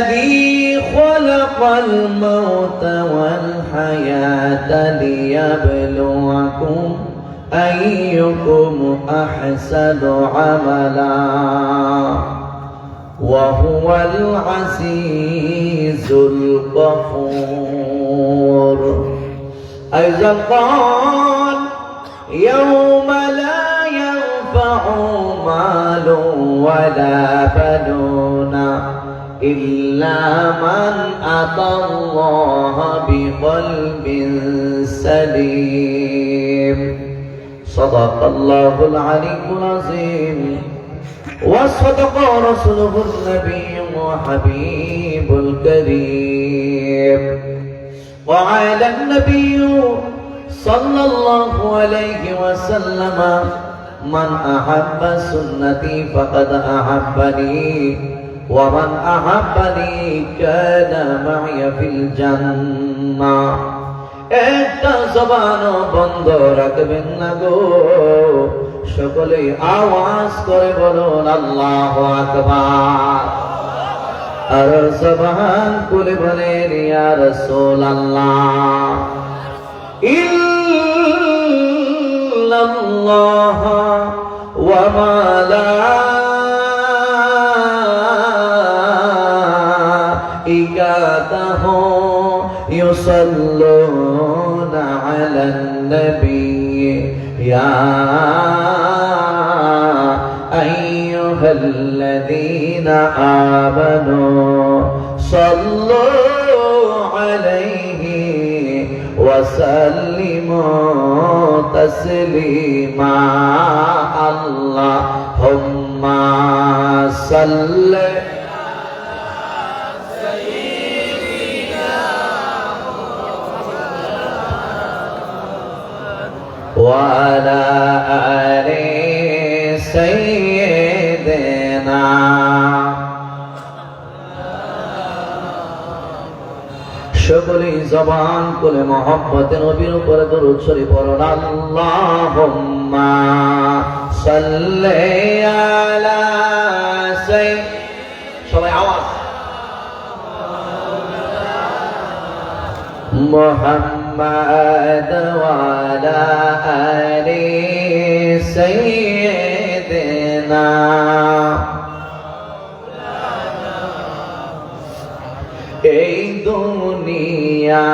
الذي خلق الموت والحياة ليبلوكم أيكم أحسن عملا وهو العزيز الغفور. أيضا قال يوم لا ينفع مال ولا بنون إلا من أتى الله بقلب سليم. صدق الله العلي العظيم وصدق رسوله النبي وحبيب الكريم. وعلى النبي صلى الله عليه وسلم من أحب سنتي فقد أحبني ومن أحبني كان معي في الجنة. একটা জবানও বন্ধ রাখবেন না গো, সকলে আওয়াজ করে বলুন আল্লাহু আকবার। আর জবান খুলে বলেন ইয়া রাসূলুল্লাহ। ইল্লাল্লাহ ওয়া মালাইকাতাহু ইউসাল্লুনা আলান নবী ইয়া আইয়ুহাল্লাযীনা আমানু সাল্লু আলাইহি ওয়া সাল্লিমু তাসলিমা। আল্লাহুম্মা সাল্লি وعلى آل سيدنا সকলেই জবান খুলে মহব্বতের নবীর উপরে দরুদ শরীফ পড়ুন। আল্লাহুম্মা সাল্লি আলা সবাই আওয়াজ মুহাম্মাদ ওয়া আলা আলি সাইয়্যিদিনা। এই দুনিয়া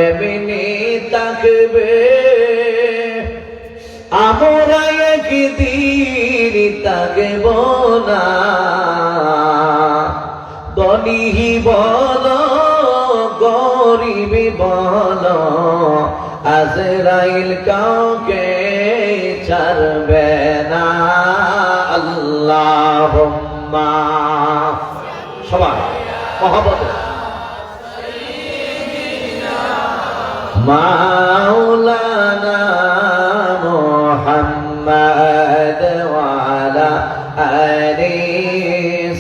এমনি থাকবে, আমরা একদিন থাকব না। ধনী বল গরিব বল আজরাইল কাউকে ছাড়বে না। আল্লাহুম্মা সবাই মহব্বত মাওলানা মুহাম্মদ ওয়া আলা আলি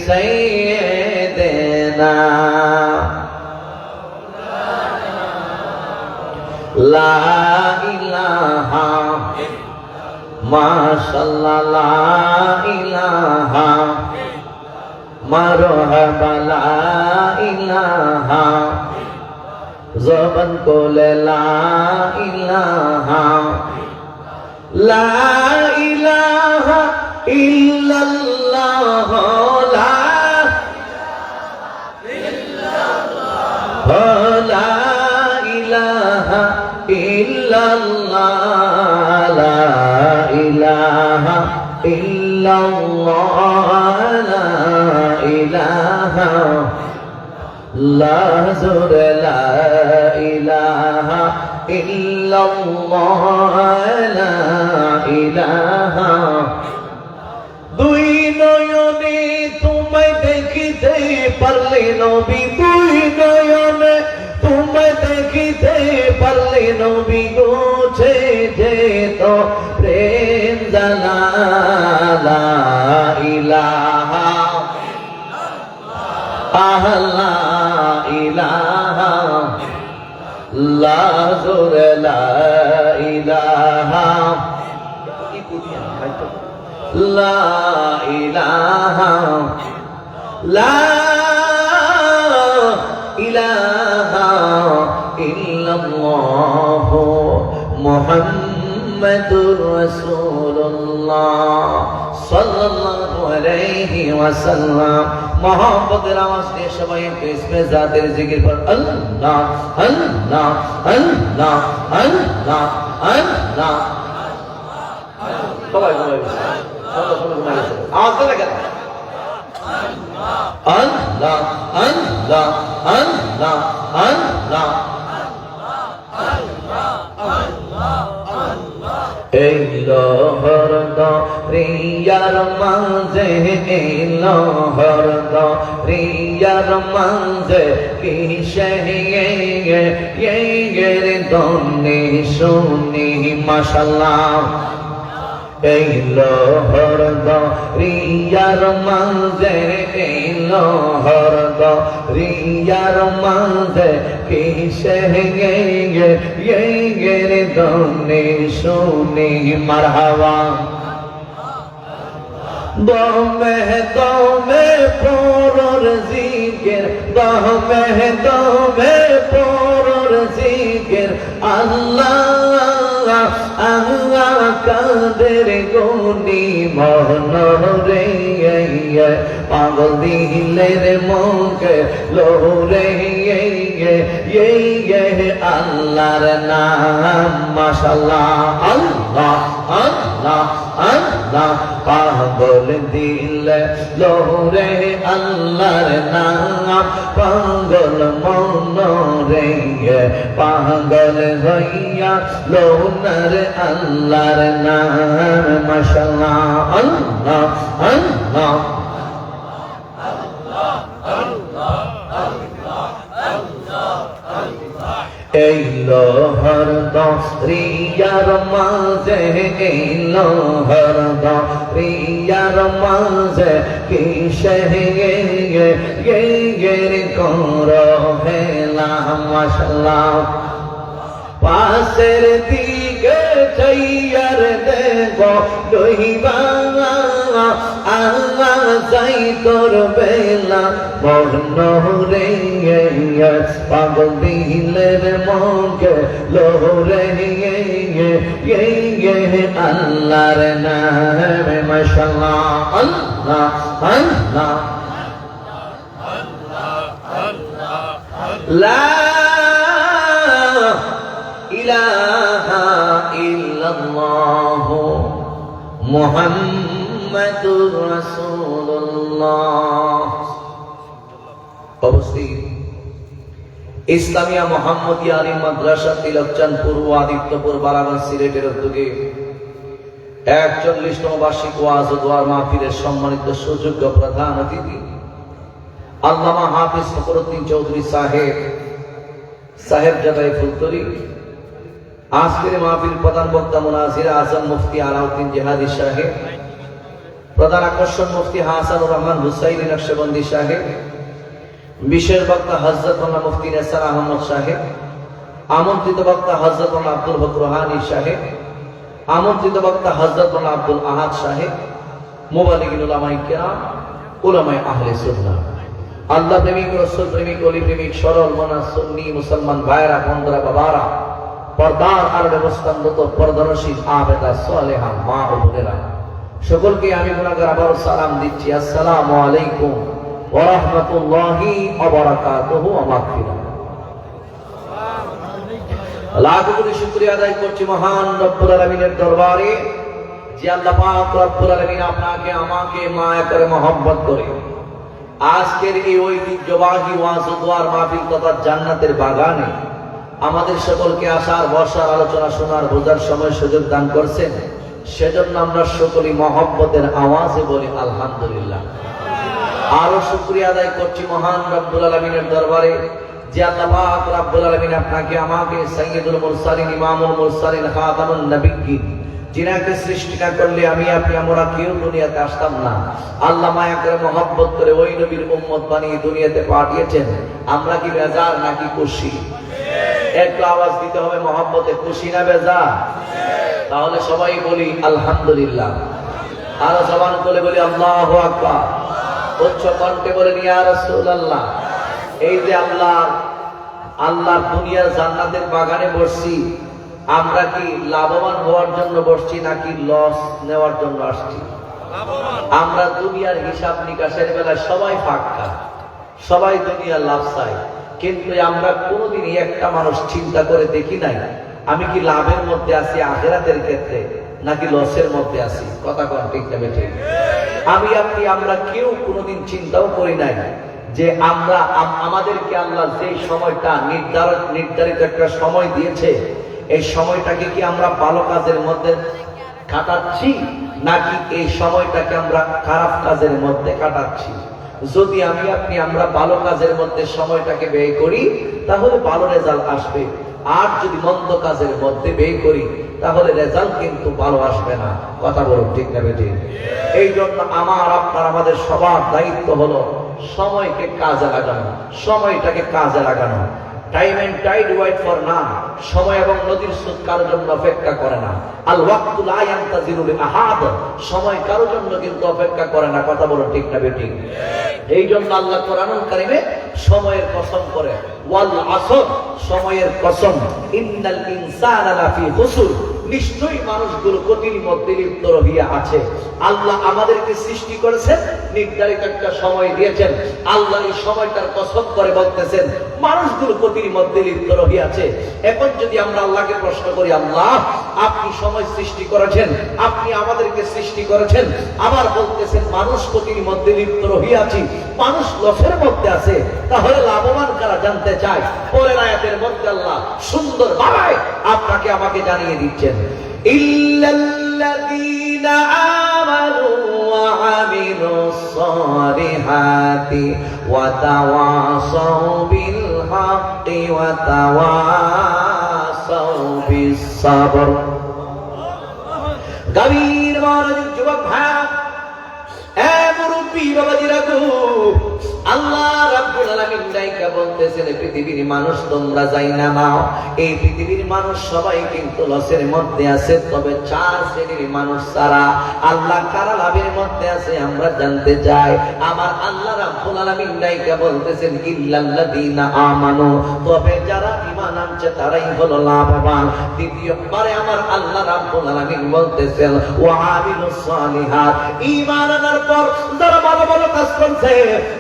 সাইয়্যিদিনা। লা ইলাহা মাশাআল্লাহ লা ইলাহা মারহাবা লা ইলাহা জবান কোলে লা ইলাহা লা ইলাহা ইল্লাল্লাহ লা লা ইলাহা ইল্লাল্লাহ লা ইলাহা ইল্লাল্লাহ লা ইলাহা লা জুরে লা ইলাহা ইল্লাল্লাহ লা ইলাহা। দুই নয়নে তোমায় দেখিতে পারলে নবী, দুই নয়নে তোমায় দেখিতে পারলে নবী গোছে যেত প্রেম জানা। লা ইলাহা লা ইলাহা লা জুরে লা ইলাহা লা ইলাহা লা মুহাম্মাদুর রাসূলুল্লাহ সাল্লাল্লাহু আলাইহি ওয়াসাল্লাম। মোহাম্মতের আওয়াজ দিয়ে সবাই একটু ইসমে জাতের জিকির কর, আল্লাহ আল্লাহ আল্লাহ আল্লাহ আল্লাহ। সবাই সবাই আওয়াজ দেন কেন? আল্লাহ আল্লাহ আল্লাহ আল্লাহ। এই লহর দরিয়ার মাঝে, এই লহর দরিয়ার মাঝে কিসে এর দনে শুনি মাশাআল্লাহ। এই লহর দরিয়ার মাঝে, এই লহর দরিয়ার মাঝে কিসে এর দনে শুনি মারহাবা। দমে দমে পরর জিকির, দমে দমে পরর জিকির, আল্লাহ আল্লাহ কাদের গুনি মনরে পাগল দিলের মুখে লোরে আল্লাহর নাম মাশাআল্লাহ। আল্লাহ আল্লাহ আল্লাহ পাগল দিলে লোরে আল্লাহর নাম, পাগল মনরে পাগল হইয়া লোনার আল্লাহর নাম মাশাআল্লাহ। আল্লাহ আল্লাহ এই লহর দরিয়ার মাঝে, এই লহর দরিয়ার মাঝে কিসে কর হেলা মাশাআল্লাহ। পাশের দিকে চাইয়ার দেব দইবা আল্লাহ যাই করবে না মনরে পাগল দিলের মুখে লোরে আল্লাহর নাম মাশাআল্লাহ। আল্লাহ আল্লাহ লা ইলাহা ইল্লাল্লাহ মুহাম্মাদুর রাসূলুল্লাহ। অবস্থিত ইসলামিয়া মোহাম্মদিয়া আলিম মাদ্রাসা তিলকচাঁদ পূর্ব আদিত্যপুর বারাণসী সিলেটের উদ্যোগে 41তম বার্ষিক ওয়াজ ও দোয়ার মাহফিলের সম্মানিত সুযোগ্য প্রধান অতিথি আল্লামা হাফিজ ফখরুদ্দিন চৌধুরী সাহেবজাদাই ফুলতরি। আজকের মাহফিল প্রধান বক্তা মুনাজির আজম মুফতি আলাউদ্দিন জিহাদি সাহেব, প্রধান আকর্ষণ মুফতি হাসানুর রহমান হুসাইনি নকশবন্দি সাহেব, বিশেষ বক্তা হযরত মাওলানা মুফতি নেসার আহমদ সাহেব, আমন্ত্রিত বক্তা হযরত মাওলানা আব্দুল হক রুহানি সাহেব, আমন্ত্রিত বক্তা হযরত মাওলানা আব্দুল আহাদ সাহেব, মুবাল্লিগিন উলামায়ে কিরাম, উলামায়ে আহলে সুন্নাহ, আল্লাহ প্রেমিক, রাসূল প্রেমিক, ওলি প্রেমিক, সরল মনা সুন্নি মুসলমান ভাইরা, বন্ধুরা, বাবারা, পর্দার আড়ালে অবস্থানরত পর্দানশীল আবেদা সালেহা মা ও বোনেরা, সকলকে আমি গুনাহগার আবারও সালাম দিচ্ছি। আসসালামু আলাইকুম ওয়া রাহমাতুল্লাহি ওয়া বারাকাতুহু ওয়া মাগফিরাহ। লাখ কোটি শুকরিয়া আদায় করছি মহান রব্বুল আলামিনের দরবারে, যে আল্লাহ পাক রব্বুল আলামিন আপনাকে আমাকে মায়া করে মহব্বত করে আজকের এই ঐতিহ্যবাহী ওয়াজ ও দোয়ার মাহফিল তথা জান্নাতের বাগানে আমাদের সকলকে আসার, বসার, আলোচনা শোনার, বোঝার সময় সুযোগ দান করছেন। সেজন্য আমরা সকলেই মহব্বতের আওয়াজে বলি আলহামদুলিল্লাহ। আরো শুকরিয়া আদায় করছি মহান রব্বুল আলামিনের দরবারে, যে আল্লাহ পাক রব্বুল আলামিন আপনাকে আমাকে সাইয়্যিদুল মুরসালিন, ইমামুল মুরসালিন, খাতামুন নবিয়্যিন, যিনাকে সৃষ্টি না করলে আমি আপনি আমরা কেউ দুনিয়াতে আসতাম না। আল্লাহ মায়া করে মহব্বত করে ওই নবীর উম্মত বানিয়ে দুনিয়াতে পাঠিয়েছেন। আমরা কি বেজার নাকি খুশি? একটু আওয়াজ দিতে হবে মহব্বতে, খুশি না বেজার? তাহলে সবাই বলি আলহামদুলিল্লাহ। আরো জবান করে বলি আল্লাহু আকবার। উচ্চ কণ্ঠে বলে ইয়া রাসূলুল্লাহ। এই যে আল্লাহ দুনিয়ার জান্নাতের বাগানে বসছি, আমরা কি লাভবান হওয়ার জন্য বসছি নাকি লস নেওয়ার জন্য আসছি? আমরা দুনিয়ার হিসাব নিকাশের বেলায় সবাই ফাঁকা, সবাই দুনিয়ার লাভ চাই, কিন্তু আমরা কোনোদিনই একটা মানুষ চিন্তা করে দেখি নাই আমি কি লাভের মধ্যে আছি আখিরাতের ক্ষেত্রে নাকি লসের মধ্যে আছি। কথা কোন ঠিক না ঠিক? আমি আপনি আমরা কেউ কোনোদিন চিন্তাও করি নাই যে আমরা আমাদেরকে আল্লাহ যে সময়টা নির্ধারিত একটা সময় দিয়েছে, এই সময়টাকে কি আমরা ভালো কাজের মধ্যে কাটাচ্ছি নাকি এই সময়টাকে আমরা খারাপ কাজের মধ্যে কাটাচ্ছি। যদি আমি আপনি আমরা ভালো কাজের মধ্যে সময়টাকে ব্যয় করি তাহলে ভালো রেজাল্ট আসবে, আর যদি মন্দ কাজের মধ্যে ব্যয় করি তাহলে রেজাল্ট কিন্তু ভালো আসবে না। কথা বলুন ঠিক না বেঠিক? এই জন্য আমাদের সবার দায়িত্ব হলো সময়কে কাজে লাগানো, সময়টাকে কাজে লাগানো। Time and tide wait for none, সময় এবং নদীর স্রোত কারোর জন্য অপেক্ষা করে না। আল ওয়াক্তু লা ইয়ান্তাজিরু লিআহাদ, সময় কারোর জন্য কিন্তু অপেক্ষা করে না। কথা বলুন ঠিক না বেঠিক? এই জন্য আল্লাহ কোরআনুল কারীমে সময়ের কসম করে, ওয়াল আসর, সময়ের কসম, ইন্নাল ইনসানা লাফি খুসর, নিশ্চয়ই মানুষগুলো ক্ষতির মধ্যে লিপ্ত রহিয়া আছে। আল্লাহ আমাদেরকে সৃষ্টি করেছেন, নির্ধারিত একটা সময় দিয়েছেন। আল্লাহ এই সময়টার কসম করে বলতেছেন মানুষগুলো ক্ষতির মধ্যে লিপ্ত রহিয়াছে। এখন যদি আমরা আল্লাহকে প্রশ্ন করি, আল্লাহ আপনি সময় সৃষ্টি করেছেন, আপনি আমাদেরকে সৃষ্টি করেছেন, আবার বলতেছেন মানুষ ক্ষতির মধ্যে লিপ্ত রহিয়াছি, মানুষ লসের মধ্যে আছে, তাহলে লাভবান কারা জানতে চায়? পরের আয়াতের মধ্যে আল্লাহ সুন্দর ভাবে আপনাকে আমাকে জানিয়ে দিচ্ছেন, ইল্লাল্লাযীনা আমানু ওয়া আমিলুস সালিহাতি ওয়া তাওয়াসাউ বিল হাক্কি ওয়া তাওয়াসাউ বিস সাবর। গভীর মনোযোগ যুবক ভাই, এ মুরব্বি বাবাজিরা গো, আল্লাহ রাব্বুল আলামিন ডাইকা বলতেছেন পৃথিবীর মানুষ তোমরা যাইনা নাও, এই পৃথিবীর মানুষ সবাই কিন্তু লসের মধ্যে আছে, তবে চার শ্রেণীর মানুষ ছাড়া। আল্লাহ কারা লাভের মধ্যে আছে আমরা জানতে চাই। আমার আল্লাহ রাব্বুল আলামিন ডাইকা বলতেছেন ইল্লাল্লাযীনা আমানু, তবে যারা ঈমান আনছে তারাই হলো লাভবান। দ্বিতীয়বারে আমার আল্লাহ রাব্বুল আলামিন বলতেছেন ওয়া আমিলুস সালিহাত, ঈমান আনার পর যারা ভালো ভালো কাজ করছে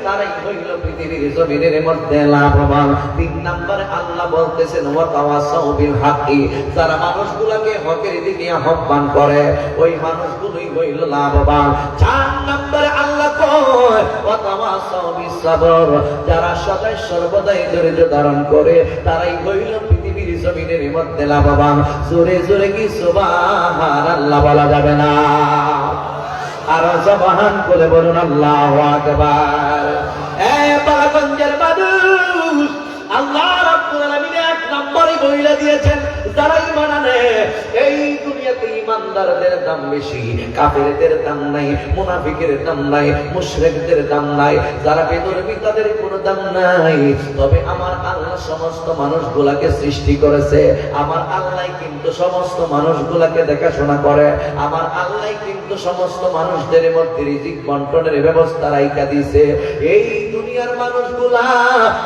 তারাই হইল পৃথিবীর জমিনের মধ্যে লাভবান। তিন নম্বরে আল্লাহ বলতেছেন ওয়া তাওয়াসাউ বিল হাক্কি, যারা মানুষগুলোকে হকের দিকে আহ্বান করে ওই মানুষগুলোই হইল লাভবান। চার নম্বরে আল্লাহ কয় ওয়া তাওয়াসাউ বিস সাবর, যারা সদাই সর্বদাই ধৈর্য ধারণ করে তারাই হইল পৃথিবীর জমিনের মধ্যে লাভবান। জোরে জোরে কি সুবহানাল্লাহ বলা যাবে না? আর জবান করে বলুন আল্লাহু আকবার। এ বাগঞ্জের মানুষ, আল্লাহ রাব্বুল আলামিন এক নম্বরে বইলা দিয়েছেন যারা ঈমান আনে এই দুনিয়াতে ঈমানদারদের দাম বেশি, কাফেরদের দাম নাই, মুনাফিকের দাম নাই, মুশরিকদের দাম নাই, যারা বেদরবি তাদের কোনো দাম নাই। তবে আমার আল্লাহ সমস্ত মানুষগুলাকে সৃষ্টি করেছে, আমার আল্লাহ কিন্তু সমস্ত মানুষগুলাকে দেখাশোনা করে, আমার আল্লাহ কিন্তু সমস্ত মানুষদের মধ্যে রিজিক বন্টনের ব্যবস্থা রাইখা দিয়েছে। এই দুনিয়ার মানুষগুলা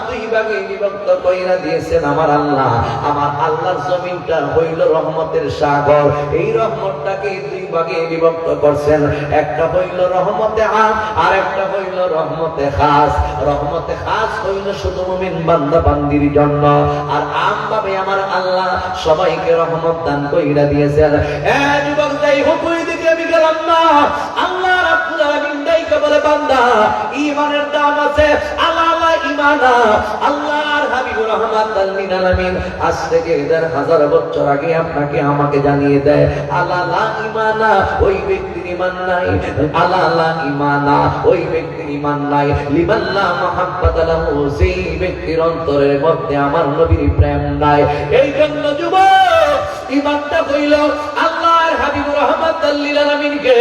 দুই ভাগে বিভক্ত কইরা দিয়েছেন আমার আল্লাহ। আমার আল্লাহর জমিনটা হইল রহমতের সাগর, এই রহমতটাকে দুই ভাগে বিভক্ত করছেন, একটা হইল রহমতে আম আর একটা হইল রহমতে খাস। রহমতে খাস হইল শুধু মুমিন বান্দা বান্দির জন্য, আর আম ভাবে আমার আল্লাহ সবাইকে রহমত দান কইরা দিয়েছেন। এ যুবক যাই হোক ওই দিকে আমি গেলাম না। আল্লাহ রাব্বুল আলামিন ডাইকা বলে বান্দা ঈমানের দাম আছে, আল্লাহ ঈমানা। আল্লাহর হাবিবুর রহমাতুল লিল আলামিন আজ থেকে 1000 বছর আগে আপনাকে আমাকে জানিয়ে দেয় আল্লাহ ঈমানা, ওই ব্যক্তির ঈমান নাই। আল্লাহ ঈমানা, ওই ব্যক্তির ঈমান নাই। লিমাল্লাহ মুহাব্বাত লাহু, সেই ব্যক্তির অন্তরের মধ্যে আমার নবীর প্রেম নাই। এই জন্য যুবক ঈমানটা হইল আল্লাহর হাবিবুর রহমাতুল লিল আলামিনকে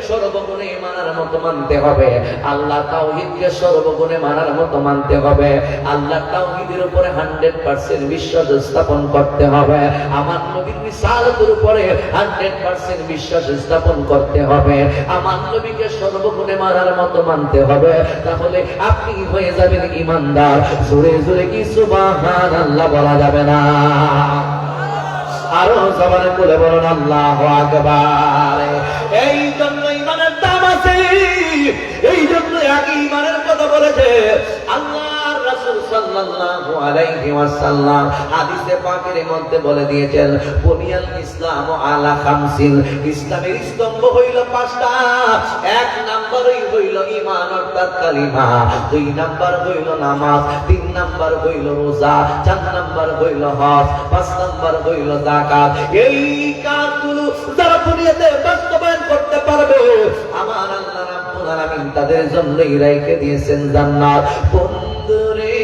সর্বগুণে মানার মতো মানতে হবে। আল্লাহ তাওহীদকে সর্বগুণে মানার মতো মানতে হবে। আল্লাহ তাওহীদের উপরে 100% বিশ্বাস স্থাপন করতে হবে। আমার নবীর রিসালাতের উপরে 100% বিশ্বাস স্থাপন করতে হবে। আমার নবীকে সর্বগুণে মানার মতো মানতে হবে, তাহলে আপনি হয়ে যাবেন ঈমানদার। জোরে জোরে কি সুবহানাল্লাহ বলা যাবে না? আরো জবানে করে বলুন আল্লাহু আকবার। এই জন্য ইমানের দাম আছে, এই জন্য আগে ইমানের কথা বলেছে আল্লাহর রাসূল সাল্লাল্লাহু আলাইহি ওয়াসাল্লাম। হাদিসে পাকের মধ্যে বলে দিয়েছেন বুনিয়াল ইসলাম আলা খামসিন, ইসলামের স্তম্ভ হইল পাঁচটা। এক নাম্বারই হইল ঈমান অর্থাৎ কালিমা, দুই নাম্বার হইল নামাজ, তিন নাম্বার হইল রোজা, চার নাম্বার হইল হজ, পাঁচ নাম্বার হইল যাকাত। এই কাজগুলো যারা দুনিয়াতে বাস্তবায়ন করতে পারবে আমার আল্লাহ রাব্বুল আলামিন তাদের জন্যই রেখে দিয়েছেন জান্নাত। বন্ধুরে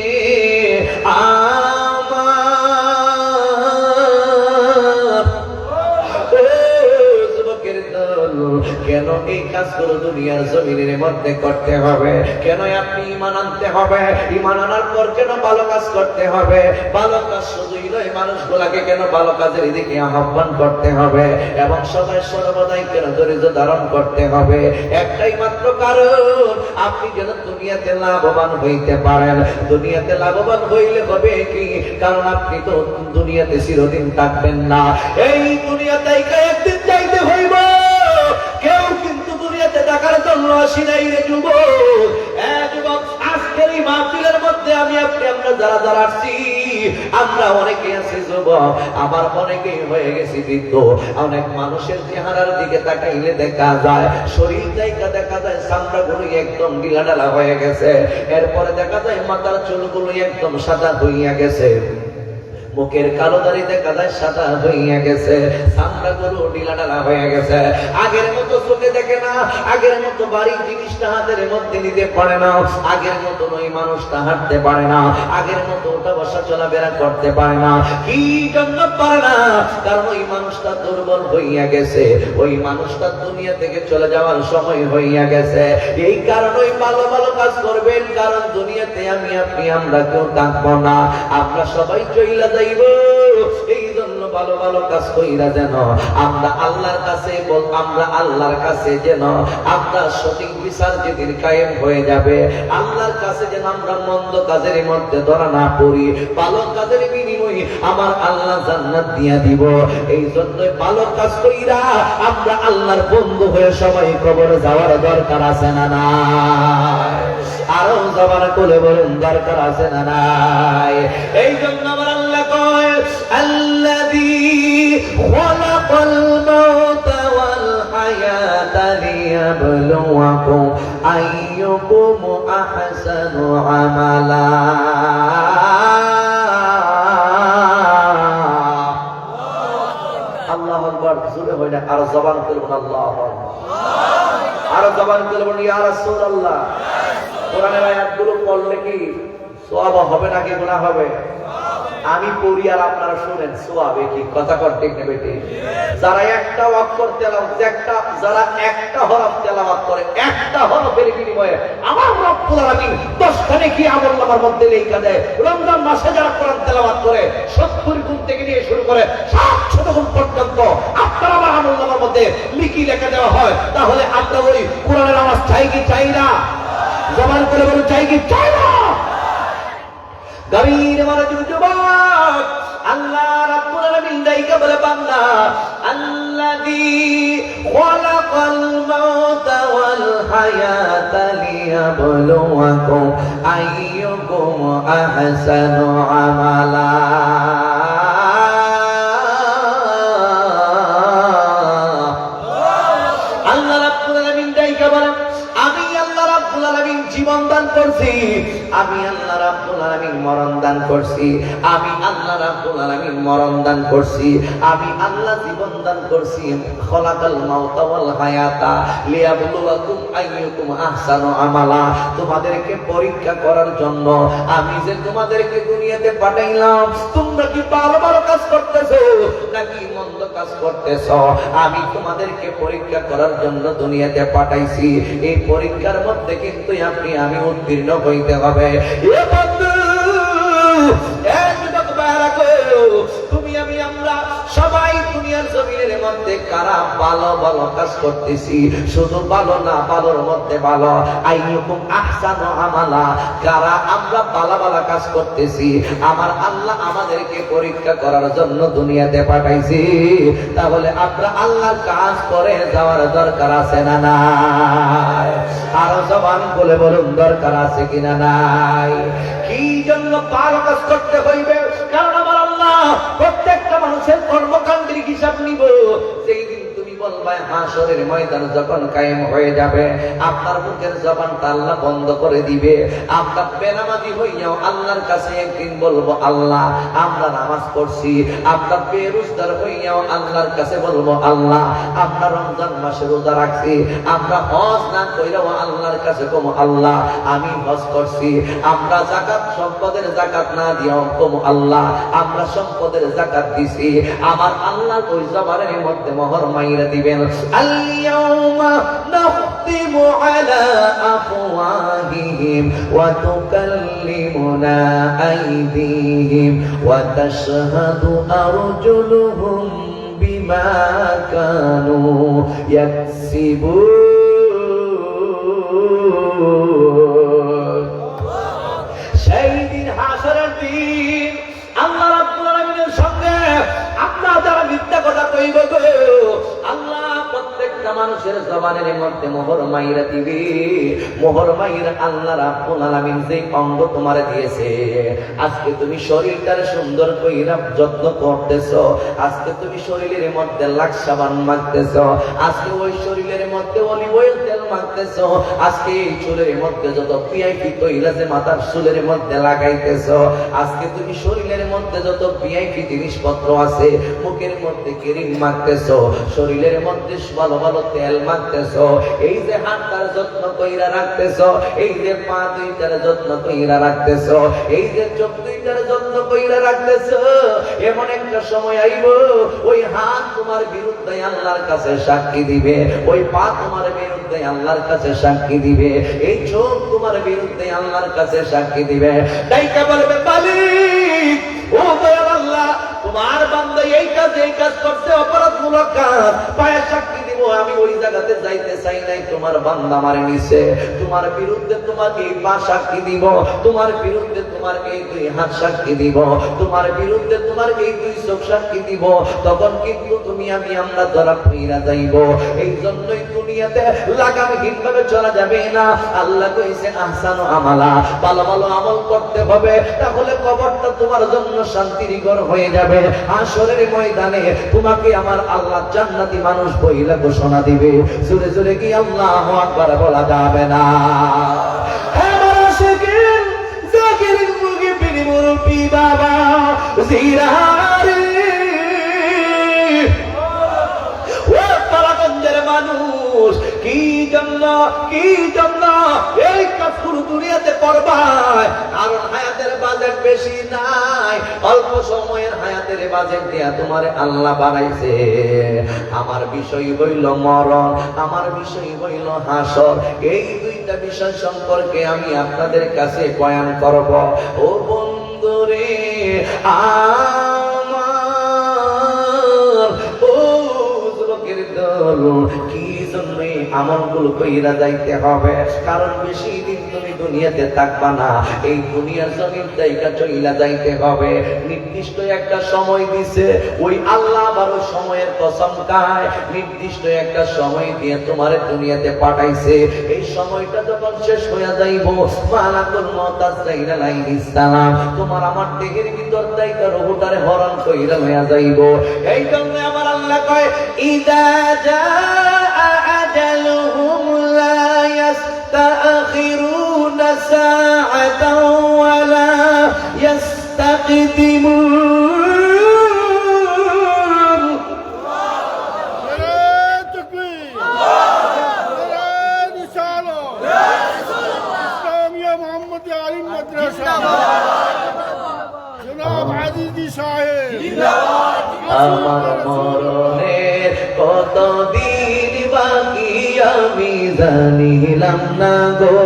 কেন এই কাজগুলো দুনিয়ার জমিনের মধ্যে করতে হবে? কেন আপনি ঈমান আনতে হবে? ঈমান আনার পর কেন ভালো কাজ করতে হবে? ভালো কাজ শুধুই নয়, মানুষগুলাকে কেন ভালো কাজের দিকে আহ্বান করতে হবে এবং সবাই সর্বদাই কেন ধৈর্য ধারণ করতে হবে? একটাই মাত্র কারণ, আপনি যেন দুনিয়াতে লাভবান হইতে পারেন। দুনিয়াতে লাভবান হইলে হবে কি? কারণ আপনি তো দুনিয়াতে চিরদিন থাকবেন না। এই দুনিয়াতে একদিন যাইতে হইব। কেউ কিন্তু দুনিয়াতে টাকার জন্য আসি নাই রে যুবক। যুবক, আজকের এই মাহফিলের মধ্যে আমি আপনি আমরা যারা যারা আসছি, আমরা অনেকে আছি যুবক, আবার অনেকেই হয়ে গেছি বৃদ্ধ। অনেক মানুষের চেহারার দিকে তাকাইলে দেখা যায় শরীর জায়গা দেখা যায় চামড়াগুলো একদম ঢিলাঢালা হয়ে গেছে, এরপরে দেখা যায় মাথার চুলগুলো একদম সাদা হইয়া গেছে, মুখের কালো দাড়ি দেখা যায় সাদা হইয়া গেছে, চামড়াগুলো ঢিলাঢালা হয়ে গেছে। আগের মতো চোখে দেখে না, আগের মতো বাড়ি জিনিসটা হাতের মধ্যে নিতে পারে না, আগের মতো ওই মানুষটা হাঁটতে পারে না, আগের মতো ওটা বসা চলাফেরা করতে পারে না। কি জন্য পারে না? কারণ ওই মানুষটা দুর্বল হইয়া গেছে, ওই মানুষটা দুনিয়া থেকে চলে যাওয়ার সময় হইয়া গেছে। এই কারণেই ভালো ভালো কাজ করবেন, কারণ দুনিয়াতে আমি আপনি আমরা কেউ থাকবো না, আমরা সবাই চইলা যাইব। এই জন্য ভালো ভালো কাজ কইরা যেন আমরা আল্লাহর কাছে আমরা আল্লাহর কাছে যেন আমরা সঠিক বিচার যেদিন কায়েম হয়ে যাবে, আল্লাহর কাছে যেন আমরা মন্দ কাজের মধ্যে ধরা না পড়ি, ভালো কাজের বিনিময়ে আমার আল্লাহ জান্নাত দিয়া দিব। এই জন্য ভালো কাজ কইরা আমরা আল্লাহর বন্ধু হয়ে সবাই কবরে যাওয়ার দরকার আছে না নাই? আরো জবান কোলে বলেন দরকার আছে না নাই? এই জন্য আমার আল্লাহ কয় আল্লাযী খালাকাল মাউতা ওয়াল হায়াতা লিয়াবলুয়াকুম আইয়ুকুম আহসানু আমালা। আল্লাহু আকবার। জোরে হয় না? আর জবান কোলে বলেন আল্লাহু আকবার। আর জবান কোলে বলেন ইয়া রাসূলুল্লাহ। কোরআনের আয়াতগুলো পড়লে কি সওয়াব হবে নাকি গুনাহ হবে? আমি পড়ি আর আপনারা শুনেন, সওয়াবে কি কথা করতে নেবে? যারা একটা অক্ষর তেলাওয়াত যারা একটা হরফ তেলাওয়াত করে, একটা হরফের বিনিময়ে আমার রব্বুল আলামিন 10টা নেকি আমলনামার মধ্যে লেখা দেয়। রমজান মাসে যারা কোরআন তেলাওয়াত করে 70 গুণ থেকে নিয়ে শুরু করে 700 গুণ পর্যন্ত আপনার আমার আমলনামার মধ্যে লিখি লেখা দেওয়া হয়। তাহলে আমরা বলি কোরআনের আওয়াজ চাই কি চাই না? জবান করে বলি চাই কি চাই না? গভীর মনোযোগ যুবক, আল্লাহ রাব্বুল আলামিন ডাইকা বলে বান্দা আল্লাযী খালাকাল মাউতা ওয়াল হায়াতা লিয়াবলুয়াকুম আইয়ুকুম আহসানু আমালা। আল্লাহ রাব্বুল আলামিন ডাইকা বলে আমি আল্লাহ রাব্বুল আলামিন জীবন দান করছি, আমি আল্লাহ রাব্বুল আলামিন মরণ দান করছি, আমি আল্লাহ রাব্বুল আলামিন মরণ দান করছি, আমি আল্লাহ জীবন দান করছি। খলাকাল মাউতা ওয়াল হায়াতা লিয়াবলুয়াকুম আইয়ুকুম আহসানু আমালা। তোমাদেরকে পরীক্ষা করার জন্য আমি যে তোমাদেরকে দুনিয়াতে পাঠাইলাম, তোমরা কি ভালো ভালো কাজ করতেছো নাকি মন্দ কাজ করতেছো? আমি তোমাদেরকে পরীক্ষা করার জন্য দুনিয়াতে পাঠাইছি। এই পরীক্ষার মধ্যে কিন্তু আপনি আমি উত্তীর্ণ হইতে হবে। এ বন্ধু, তুমি আমি আমরা সবাই দুনিয়ার জমিনের মধ্যে কারা ভালো ভালো কাজ করতেছি, শুধু ভালো না, ভালোর মধ্যে ভালো। আইয়ুকুম আহসানু আমালা, কারা আমরা ভালো ভালো কাজ করতেছি, আমার আল্লাহ আমাদেরকে পরীক্ষা করার জন্য দুনিয়াতে পাঠাইছি। তাহলে আমরা আল্লাহর কাজ করে যাওয়ার দরকার আছে না নাই? আরো জবান বলে বলুন, দরকার আছে কিনা নাই? কি জন্য ভালো কাজ করতে হইবে? কারণ আমার আল্লাহ প্রত্যেকটা মানুষের কর্মকাণ্ডের হিসাব নিব। সেই দিন তুমি বলবা, হাসরের ময়দান যখন কায়েম হয়ে যাবে, আপনার মুখের জবানটা আল্লাহ বন্ধ করে দিবে। আমরা বেনামাজি হইয়াও আল্লাহর কাছে একদিন বলবো, আল্লাহ আমরা নামাজ পড়ছি। আমরা বেরোজগার হইয়াও আল্লাহর কাছে বলবো, আল্লাহ আমরা রমজান মাসে রোজা রাখছি। আমরা হজ না কইরাও আল্লাহর কাছে কমো, আল্লাহ আমি হজ করছি। আমরা যাকাত, সম্পদের যাকাত না দিয়াও কমো, আল্লাহ আমরা সম্পদের যাকাত দিছি। আমার আল্লাহ ওই জবানের মধ্যে মোহর মাইরা দিবেন, আল-ইয়াউমা নাখতিমু আলা আফওয়াহিহিম ওয়া তুকাল্লিমুনা আইদিহিম ওয়া তাশহাদু আরজুলুহুম বিমা কানু ইয়াকসিবুন। সেই দিন, হাসরের দিন, আল্লাহ রাব্বুল আলামিনের সঙ্গে আপনারা যারা মিথ্যা কথা কইব গো, আল্লাহ প্রত্যেকটা মানুষের জবানের মধ্যে মোহর মাইরা দিবে। মোহর মাইরা আল্লাহ রাব্বুল আলামিন যে অঙ্গ তোমারে দিয়েছে, আজকে তুমি শরীরটার সুন্দর কইরা যত্ন করতেছো, আজকে তুমি শরীরের মধ্যে লাখ সাবান মাখতেছো, আজকে ওই শরীরের মধ্যে অলিভ অয়েল তেল মাখতেছো, আজকে এই চুলের মধ্যে যত ভিআইপি কইরা যে মাথার চুলের মধ্যে লাগাইতেছো, আজকে তুমি শরীরের মধ্যে যত ভিআইপি জিনিসপত্র আছে, মুখের মধ্যে ক্রিম মাখতেছো, শরীরের মধ্যে ভালো ভালো তেল মাখতেছো, এই যে হাতটার যত্ন কইরা রাখতেছো, এই যে পা দুইটার যত্ন কইরা রাখতেছো, এই যে চোখ দুইটার যত্ন কইরা রাখতেছো, এমন একটা সময় আইব ওই হাত তোমার বিরুদ্ধে আল্লাহর কাছে সাক্ষী দিবে, ওই পা তোমার বিরুদ্ধে আল্লাহর কাছে সাক্ষী দিবে, এই চোখ তোমার বিরুদ্ধে আল্লাহর কাছে সাক্ষী দিবে। ডাইকা বলবে, মালিক ও দয়াল আল্লাহ, তোমার বান্দা এই কাজ করতে অপরাধমূলক কাজ, পায়ে সাক্ষী দিব আমি ওই জায়গাতে যাইতে চাই নাই, তোমার বান্দা মারে নিছে, তোমার বিরুদ্ধে তোমার এই পা সাক্ষী দিব, তোমার বিরুদ্ধে তোমার এই দুই হাত সাক্ষী দিব, তোমার বিরুদ্ধে তোমার এই দুই চোখ সাক্ষী দিব, তখন কিন্তু তুমি আমরা ধরা পইরা যাইব। এই জন্যই দুনিয়াতে লাগামহীন ভাবে চলা যাবে না। আল্লাহ কইছে আহসানু আমালা, ভালো ভালো আমল করতে হবে, তাহলে কবরটা তোমার জন্য শান্তির ঘর হয়ে যাবে। হাসরের ময়দানে তোমাকে আমার আল্লাহ জান্নাতি মানুষ বইলা ঘোষণা দিবে। জোরে জোরে কি আল্লাহু আকবার বলা যাবে না? জাকিরিন মুরগি পিনি মুরব্বি বাবা জিরারে, ও তারাগঞ্জের মানুষ, কি জন্য এই কাজগুলো দুনিয়াতে করবাই? কারণ হায়াতের বাজেট বেশি নাই, অল্প সময়ের হায়াতের বাজেট দিয়া তোমার আল্লাহ বানাইছে। আমার বিষয় হইল মরণ, আমার বিষয় হইল হাসর। এই দুইটা বিষয় সম্পর্কে আমি আপনাদের কাছে বয়ান করব। ও বন্ধুরে আমার, ও যুবকের দল, কি জন্যই আমলগুলো কইরা যাইতে হবে? কারণ বেশি দিন তুমি দুনিয়াতে থাকবা না, এই দুনিয়ার জমিন জায়গা চইলা যাইতে হবে। নির্দিষ্ট একটা সময় দিছে, ওই আল্লাহ আবার ওই সময়ের কসম খায়, নির্দিষ্ট একটা সময় দিয়ে তোমার দুনিয়াতে পাঠাইছে। এই সময়টা যখন শেষ হয়ে যাইব, মালাকুল মউত আজরাইল আলাইহিস সালাম তোমার আমার দেহের ভিতর যাইতে রূহটারে হরণ কইরা লইয়া যাইব। এই জন্য আমার আল্লাহ কয়, ইদা জাআ আজালুহুম লা ইস্তাখিরুনা সাআতাও ওয়া লা ইস্তাকদিমুন। ইসলামিয়া মোহাম্মদী আলিম মাদ্রাসা, জনাব আজিজি সাহেব জিন্দাবাদ। আমার মরণের কতদিন বাকি আমি জানিলাম না গো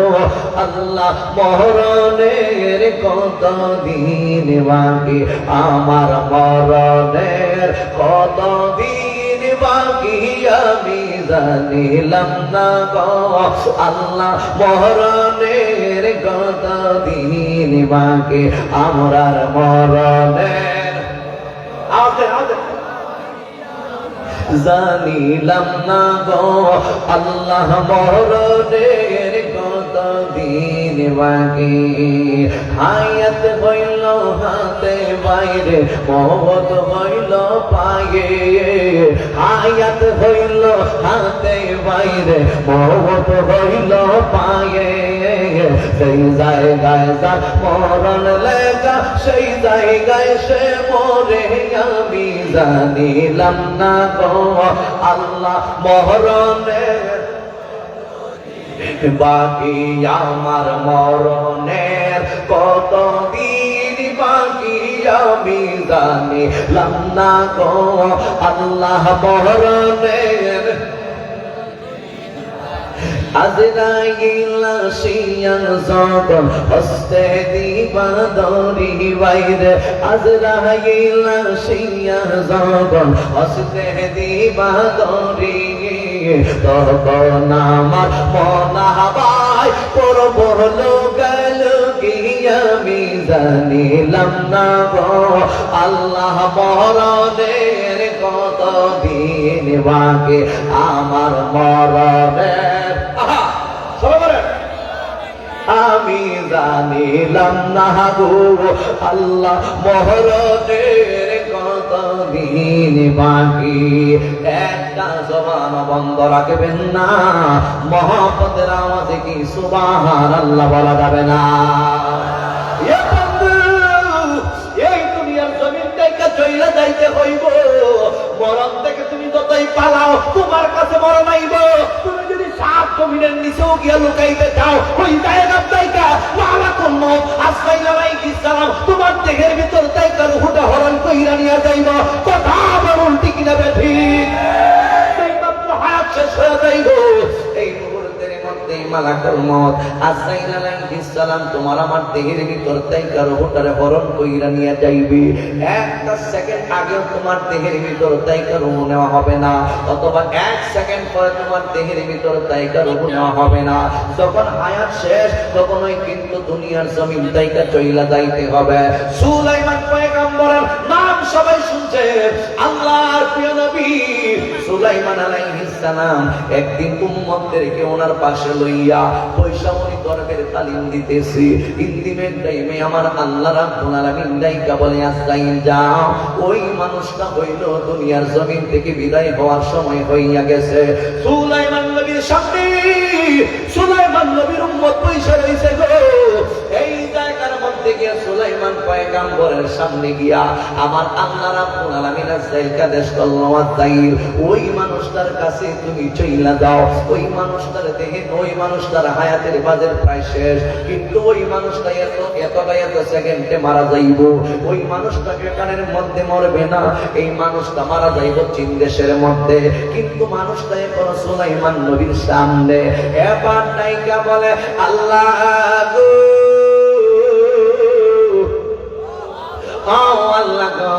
আল্লাহ, মরণের কতদিন বাকি, আমার মরণের কতদিন বাকি আমি জানিলাম না গো আল্লাহ মরণের কত দিন বাকি আমরার মরণের জানিলাম না গো আল্লাহ মরণের কত দিন বাকি হায়াত হইল হাতে বাইরে মওত হইল পায়ে হায়াত হইল হাতে বাইরে মওত হইল পায়ে সেই জায়গায় যা মরণ লেখা সেই জায়গায় সে মরে আমি জানিলাম না গো আল্লাহ মরণের বাকি আমার মরণের কত দিন বাকি আমি জানিলাম না গো আল্লাহ মরণের আজরাইল আসিয়া যখন হস্তে দিবা দড়ি বাইরে আজরাইল আসিয়া যখন হস্তে দিবা দড়ি তখন আমার মনা ভাই করব লোকাল কি আমি জানিলাম না গো আল্লাহ মরণের কত দিন বাকি আমার মরণের আমি জানিলাম না গো আল্লাহ মরণের কত দিন বাকি একটা জবান বন্ধ রাখবেন না মহব্বতের আওয়াজে কি সুবহানাল্লাহ বলা যাবে না এই দুনিয়ার জমিন থেকে চইলা যাইতে হইব মরণ থেকে তুমি যতই পালাও তোমার কাছে মরণ আইব তুমি যদি সাত জমিনের নিচেও গিয়া লুকাইতে চাও ওই জায়গার জায়গা মালাকুল মউত আসমাইল আলাইহিস সালাম তোমার দেহের ভিতর তাইকা রূহটা হরণ কইরা নিয়া যাইব কথা বলুন ঠিক না ঠিক এই মাত্র হায়াত শেষ হয়ে যাইব এই মুহূর্তের মধ্যে মালাকুল মউত আসমাইল আলাইহিস সালাম তোমার আমার দেহের ভিতর তাইকা রূহটারে হরণ কইরা নিয়া যাইবে একটা সেকেন্ড আগেও তোমার দেহের ভিতর তাইকা রূহ নেওয়া হবে না অথবা এক সেকেন্ড পরে তোমার দেহের ভিতর তাইকা রূহ নেওয়া হবে না যখন হায়াত শেষ তখনই কিন্তু দুনিয়ার জমিন তাইকা চইলা যাইতে হবে সুলাইমান পয়গম্বরের নাম সবাই শুনছে আল্লাহর প্রিয় নবী সুলাইমান আলাইহিস সালাম একদিন উম্মতদেরকে ওনার পাশে লইয়া পয়সামনি দরবের তালিম দিতেছি ইন্দিমের টাইমে আমার আল্লাহ রাব্বুল আলামিন দাইকা বলে আস্তাইন যাও ওই মানুষটা হইল দুনিয়ার জমিন থেকে বিদায় হওয়ার সময় হইয়া গেছে সুলাইমান নবীর সামনে সুলাইমান নবীর উম্মত পয়সা রইছে গো এই জায়গার মধ্যে গিয়া সুলাইমান পয়গম্বরের সামনে গিয়া আমার আল্লাহ রাব্বুল আলামিন আজকে আদেশ করলো আস্তাইন ওই মানুষটার কাছে তুমি চইলা যাও ওই মানুষটার দেহে ওই মানুষটার হায়াতের বাজের প্রায় শেষ কিন্তু ওই মানুষটা এত সেকেন্ডে মারা যাইব ওই মানুষটাকে কানের মধ্যে মরবে না এই মানুষটা মারা যাইব চীন দেশের মধ্যে কিন্তু মানুষটা এখন সুলাইমান নবীর সামনে এবার নাইকা বলে আল্লাহ গো আল্লাহ গো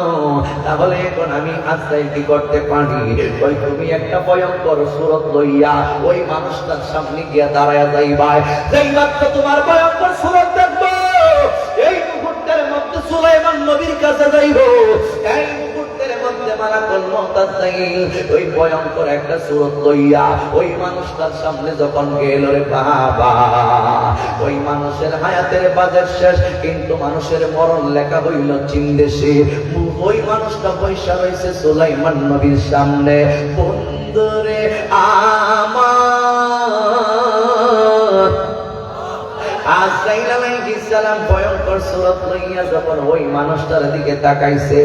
তাহলে এখন আমি আজকে কি করতে পারি ওই তুমি একটা ভয়ঙ্কর সূরত লইয়া ওই মানুষটার সামনে গিয়া দাঁড়ায়া যাইবা যেই মাত্র তোমার ভয়ঙ্কর সূরত দেখবো এই মুহূর্তের মধ্যে সুলাইমান নবীর কাছে যাইব এই মুহূর্তের মধ্যে মালাকুল মউত আজরাইল ওই ভয়ঙ্কর একটা সূরত লইয়া ওই মানুষটার সামনে যখন গেল রে বাবা ওই মানুষের হায়াতের বাজেট শেষ কিন্তু মানুষের মরণ লেখা হইল চীন দেশে ওই মানুষটা পয়সা রয়েছে সুলাইমান নবীর সামনে বন্ধুরে আমার আজরাইল আলাইহিস সালাম ভয়ঙ্কর সূরত লইয়া যখন ওই মানুষটার দিকে তাকাইছে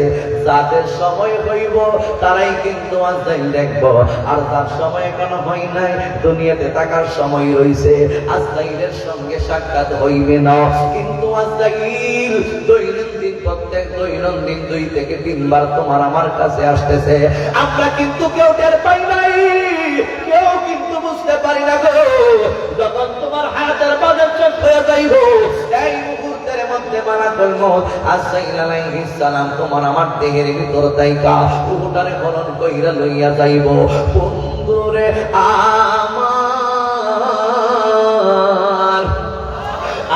যাদের সময় হইব তারাই কিন্তু আজরাইল দেখবো আর যার সময় এখনো হয় নাই দুনিয়াতে থাকার সময় রইছে আজরাইলের সঙ্গে সাক্ষাৎ হইবে না কিন্তু আজরাইল প্রত্যেক দৈনন্দিন 2 থেকে 3 বার তোমার আমার কাছে আসতেছে আমরা কিন্তু কেউ টের পাই নাই কেউ কিন্তু বুঝতে পারি না গো যখন তোমার হায়াতের বাজেট শেষ হয়ে যাইব এই মুহূর্তের মধ্যে মালাকুল মউত আজরাইল আলাইহিস সালাম তোমার আমার দেহের ভিতর তাইকা রূহটারে হরণ কইরা লইয়া যাইব। বন্ধুরে আমার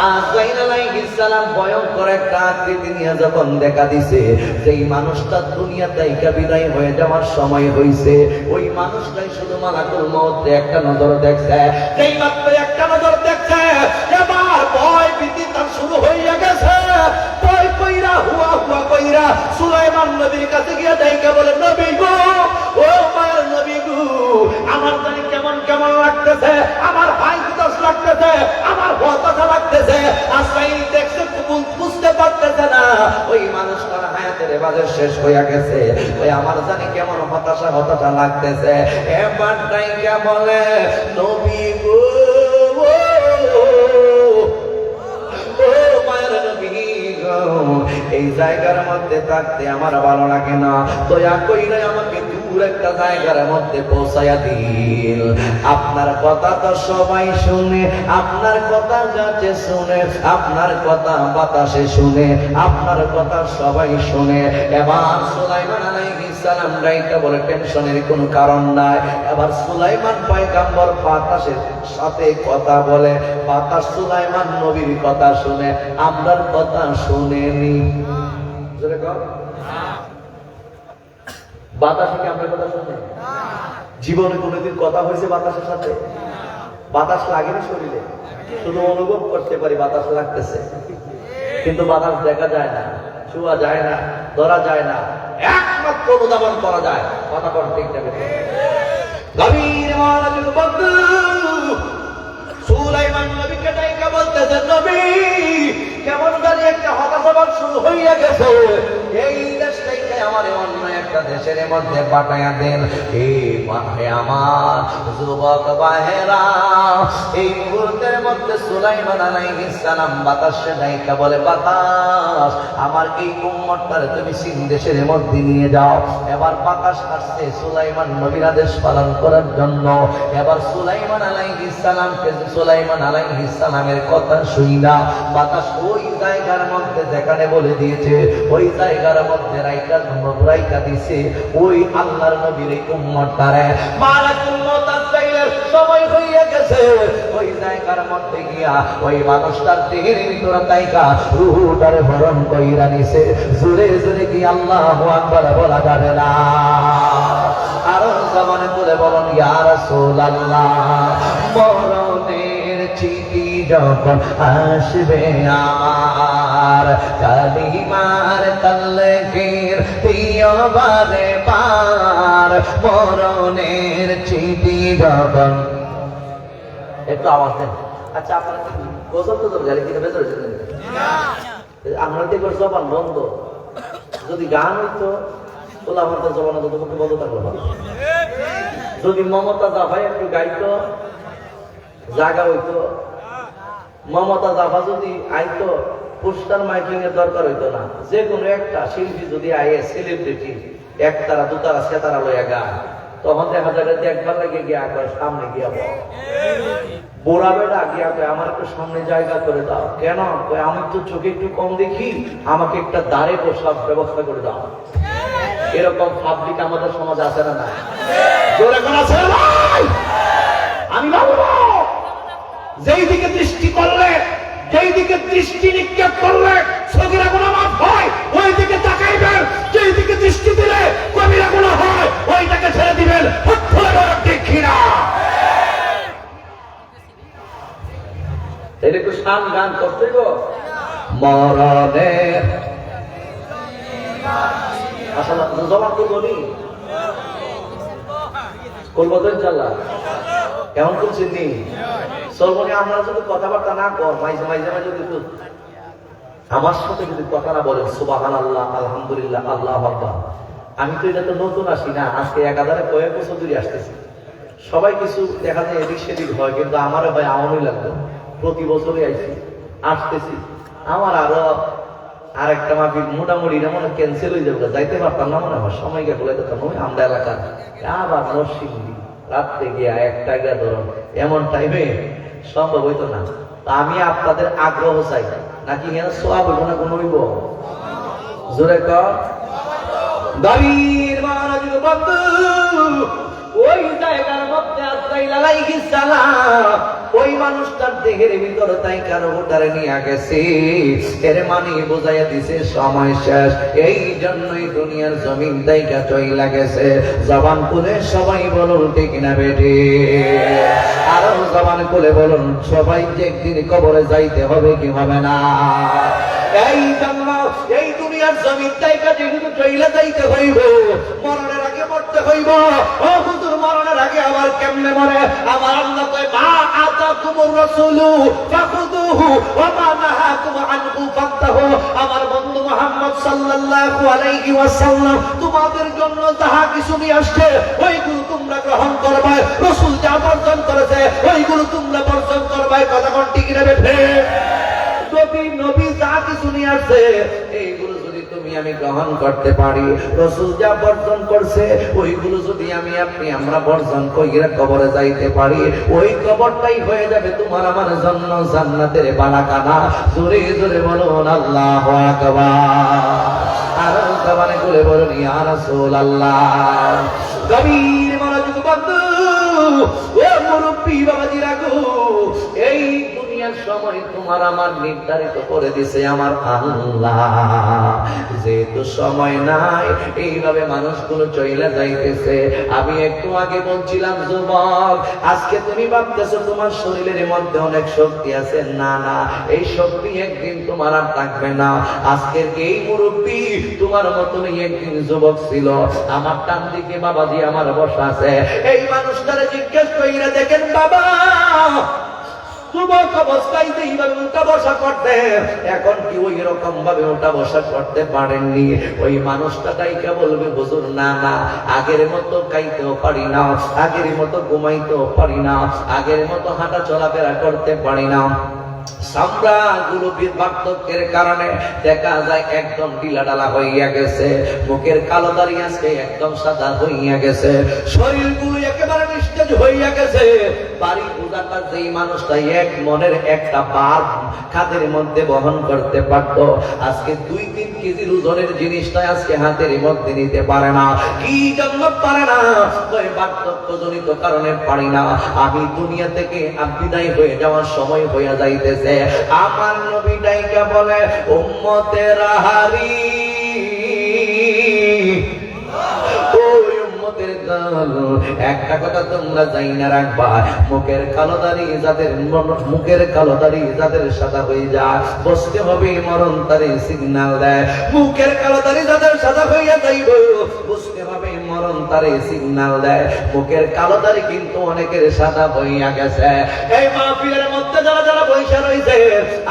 আজরাইল আলাইহিস সালাম ভয়ঙ্কর একটা আকৃতি নিয়ে যখন দেখা দিছে, যেই মানুষটা দুনিয়া থেকে বিদায় হয়ে যাওয়ার সময় হইছে, ওই মানুষটাই শুধু মালাকুল মউত একটা নজর দেখছে। যেই মাত্র একটা নজর দেখছে, এবার ভয় ভীতি তার শুরু হইয়া গেছে। ভয় কইরা হুয়া হুয়া কইরা সুলাইমান নবীর কাছে গিয়ে দেখা বলে, নবী গো, ও মায়ের নবী গো, আমার জানি কেমন কেমন লাগতেছে, আমার হাই হুতাশ লাগতেছে, আমার হতাশা লাগতেছে। আজরাইল দেখছে, বুঝতে পারতেছে না ওই মানুষটার হায়াতের এবারে শেষ হইয়া গেছে। ওই আমার জানি কেমন হতাশা হতাশা লাগতেছে। এবার ডাইকা বলে, নবী গো, ও মায়ের নবী গো, এই জায়গার মধ্যে থাকতে আমার ভালো লাগে না, দয়া কইরা আমাকে দূর একটা জায়গার মধ্যে পৌঁছায়া দিন। আপনার কথা তো সবাই শুনে, আপনার কথা গাছে শুনে, আপনার কথা বাতাসে শুনে, আপনার কথা সবাই শুনে। এবার সুলাইমান আলাইহিস সালাম রাইটা বলে, টেনশনের কোনো কারণ নাই। এবার সুলাইমান পয়গম্বর বাতাসের সাথে কথা বলে, বাতাস সুলাইমান নবীর কথা শুনে, আমরার কথা শুনেনি। জোরে কর, বাতাসে কি আমরা কথা শুনে? জীবনে কোনোদিন কথা হয়েছে বাতাসের সাথে? বাতাস লাগেনি শরীরে, শুধু অনুভব করতে পারি বাতাস লাগতেছে, কিন্তু বাতাস দেখা যায় না, ছুঁয়া যায় না, ধরা যায় না, একমাত্র অনুধাবন করা যায়। কথা কর ঠিক যাবে। গভীর মনোযোগ বন্ধু সুলাইমান নবীকে ডাইকা বলতেছেন, নবী কেমন জানি একটা হতাশাবাদ শুরু হইয়া গেছে, এই দেশ থেকে আমার অন্য একটা দেশের মধ্যে পাঠাইয়া দেন। এই মাঠে আমার যুবক বাহেরা, এই মুহূর্তের মধ্যে সুলাইমান আলাইহিস সালাম বাতাসে ডাইকা বলে, বাতাস আমার এই উম্মতটারে তুমি সিন দেশের মধ্যে নিয়ে যাও। এবার বাতাস আসছে সুলাইমান নবীর আদেশ পালন করার জন্য। এবার সুলাইমান আলাইহিস সালামের কথা শুইনা বাতাস ওই জায়গার মধ্যে যেখানে বলে দিয়েছে, ওই জায়গার মধ্যে রাইকা দিছে ওই আল্লাহর নবীর এই উম্মতটারে। মালাকুল মউত আজরাইলের সময় হইয়া গেছে, ওই জায়গার মধ্যে গিয়া ওই মানুষটার দেহের ভিতরে তাইকা রূহটারে হরণ কইরা নিছে। জোরে জোরে কি আল্লাহু আকবার বলা যাবে না? আরো জবানে তুলে বলুন, ইয়া রাসূলুল্লাহ। মরণের চিঠি যখন আসবে আমার, কালিমার তালগীর দিও বারে বার। মরণের চিঠি যখন, একটু আওয়াজ দেন। আচ্ছা, আপনারা কি গজল তো গাড়ি থেকে বেতরে চলেন? আমরা দেখব জবান বন্ধ। যদি গান হইতো তোলা আমাদের জবান তোমাকে বন্ধ থাকলো না। যদি মমতা জাফা একটু গাইতো, জায়গা হইতো। মমতা জাফা যদি আইতো, পোস্টার মাইকিং এর দরকার হইতো না। যে কোনো একটা শিল্পী যদি আয়ে, সেলিব্রিটি একতারা দুতারা সেতারা লইয়া গায়, তখন দেখা যাবে যে একবার লাগে গিয়া সামনে গিয়া বোরা বেড়া গিয়া আমার একটু সামনে জায়গা করে দাও। কেন? আমি তো চোখে একটু কম দেখি, আমাকে একটা দাঁড়ে বসার ব্যবস্থা করে দাও। এরকম পাবলিক আমাদের সমাজ আছে না? না, জোরে কোন আছে ভাই? আমি বলবো, যেই দিকে দৃষ্টি করলে, যেই দিকে দৃষ্টি নিক্ষেপ করলে সগীরা গুনাহ মাফ হয়, ওই দিকে তাকাইবেন। যেই দিকে দৃষ্টি দিলে কবিরা গুনাহ হয়, ওইটাকে ছেড়ে দিবেন। ঠিক কিনা? এটা একটু শান গান করতে গো। মরণে আসলে জবাব তো বলি করবো তো ইনশাল্লাহ। কেমন করছেন নি? সর্বনে আমরা যদি কথাবার্তা না কর, মাঝে মাঝে মাঝে যদি আমার সাথে যদি কথা না বলেন সুবহানাল্লাহ, আলহামদুলিল্লাহ, আল্লাহু আকবার। আমি তো এটা তো নতুন আসি না, আজকে একাধারে কয়েক বছর ধরে আসতেছি। সবাই কিছু দেখা যায় এদিক সেদিক হয়, কিন্তু আমারও ভাই আমারই লাগলো। প্রতি বছরই আসতেছি। আমার আরো আরেকটা মাহফিল মোটামুটি মনে ক্যান্সেল হয়ে যাবে, যাইতে পারতাম না, মনে হয় সময় গিয়ে বলে দিতাম। আমরা এলাকার আবার নরসিংদী রাত্রে গিয়া একটা গিয়া ধরুন, এমন টাইমে সম্ভব হইতো না। আমি আপনাদের আগ্রহ চাই, নাকি এর সওয়াব হইব না গুণ হইব? জোরে কর। দাবির মনোযোগ বন্ধু, ওই জায়গার মধ্যে আজরাইল আলাইহিস সালাম ওই মানুষটার দেহের ভিতর তাই কারো ওটারে নিয়ে গেছে। এর মানে বোঝাইয়া দিছে সময় শেষ, এই জন্যই দুনিয়ার জমিন তাইকা চইলা গেছে। জবান খুলে সবাই বলুন ঠিক না বেঠি? আরো জবান খুলে বলুন সবাই যে একদিন কবরে যাইতে হবে কি হবে না? এই জন্য এই দুনিয়ার জমিন তাইকা যেহেতু চইলা যাইতে হইব, মরণের আগে মরতে হইব। ও হুজুর, মরণের আগে আবার কেমনে মরে? আমার আল্লাহ কয় মা আতাকুমুর রাসূলু ফাখুদুহু ওয়া মা নাহাকুম আনহু ফান্তাহু। আমার বন্ধু মুহাম্মদ সাল্লাল্লাহু আলাইহি ওয়াসাল্লাম তোমাদের জন্য যাহা কিছু নিয়ে আসছে ওইগুলো তোমরা গ্রহণ করবে। রাসূল যা বর্জন করেছে ওইগুলো তোমরা বর্জন করবে। কথা কোন ঠিক না বেঠে? যদি নবী যা কিছু নিয়ে আসছে এইগুলো যদি তুমি আমি গ্রহণ করতে পারি, রাসূল যা বর্জন করছে ওইগুলো যদি আমি আপনি আমরা বর্জন কইরা কবরে যাইতে পারি, ওই কবরটাই হয়ে যাবে তোমার আমার জন্য জান্নাতের বালাখানা। জোরে জোরে বলুন আল্লাহু আকবার। আর জবানে খুলে বলুন ইয়া রাসূলুল্লাহ। গভীর মনোযোগ বন্ধু, ও মুরব্বি বাবাজিরা গো, এই দুনিয়ার সময় তোমার আমার নির্ধারিত করে দিছে আমার আল্লাহ। যেহেতু সময় নাই, এইভাবে মানুষগুলো চইলা যাইতেছে। আমি একটু আগে বলছিলাম যুবক, আজকে তুমি ভাবতেছো তোমার শরীরের মধ্যে অনেক শক্তি আছে। না না, এই শক্তি একদিন তোমার আর থাকবে না। আজকের এই মুরব্বি তোমার মতনই একদিন যুবক ছিল। আমার টান দিকে বাবাজি আমার বসা আছে। এই মানুষটারে জিজ্ঞেস কইরা দেখেন বাবা, যুবক অবস্থায় এইভাবে উঠা বসা করতে, এখন কি ওই রকম ভাবে উঠা বসা করতে পারেননি? ওই মানুষটা কাইকা বলবে হুজুর না না, আগের মতো খাইতেও পারি না, আগের মতো ঘুমাইতেও পারি না, আগের মতো হাঁটা চলাফেরা করতে পারি না। চামড়াগুলো বার্ধক্যের কারণে দেখা যায় একদম ঢিলাঢালা হইয়া গেছে। মুখের কালো দাড়ি আজকে একদম সাদা হইয়া গেছে। শরীরগুলো একেবারে নিস্তেজ হইয়া গেছে। বাড়ি পূজাটা যেই মানুষটা এক মনের একটা বার খাদের মধ্যে বহন করতে পারত, আজকে 2-3 কেজির ওজনের জিনিসটা আজকে হাতের মধ্যে নিতে পারে না। কি জন্য পারে না? ওই বার্ধক্যজনিত কারণে পারি না। আমি দুনিয়া থেকে বিদায় হয়ে যাওয়ার সময় হইয়া যাইতেছে। আমার নবী ডাইকা বলে উম্মতের হারি, ওই উম্মতের দল, একটা কথা তোমরা যাই না রাখবা, মুখের কালো দাড়ি যাদের সাদা হয়ে যায় বসতে হবে মরণ তারে সিগন্যাল দেয়। মুখের কালো দাড়ি যাদের সাদা হইয়া যাইব বসতে হবে মরণ তারে সিগন্যাল দেয়। মুখের কালো দাড়ি কিন্তু অনেকের সাদা হইয়া গেছে। এই মাহফিলের মধ্যে যারা যারা বৈশা রয়েছে,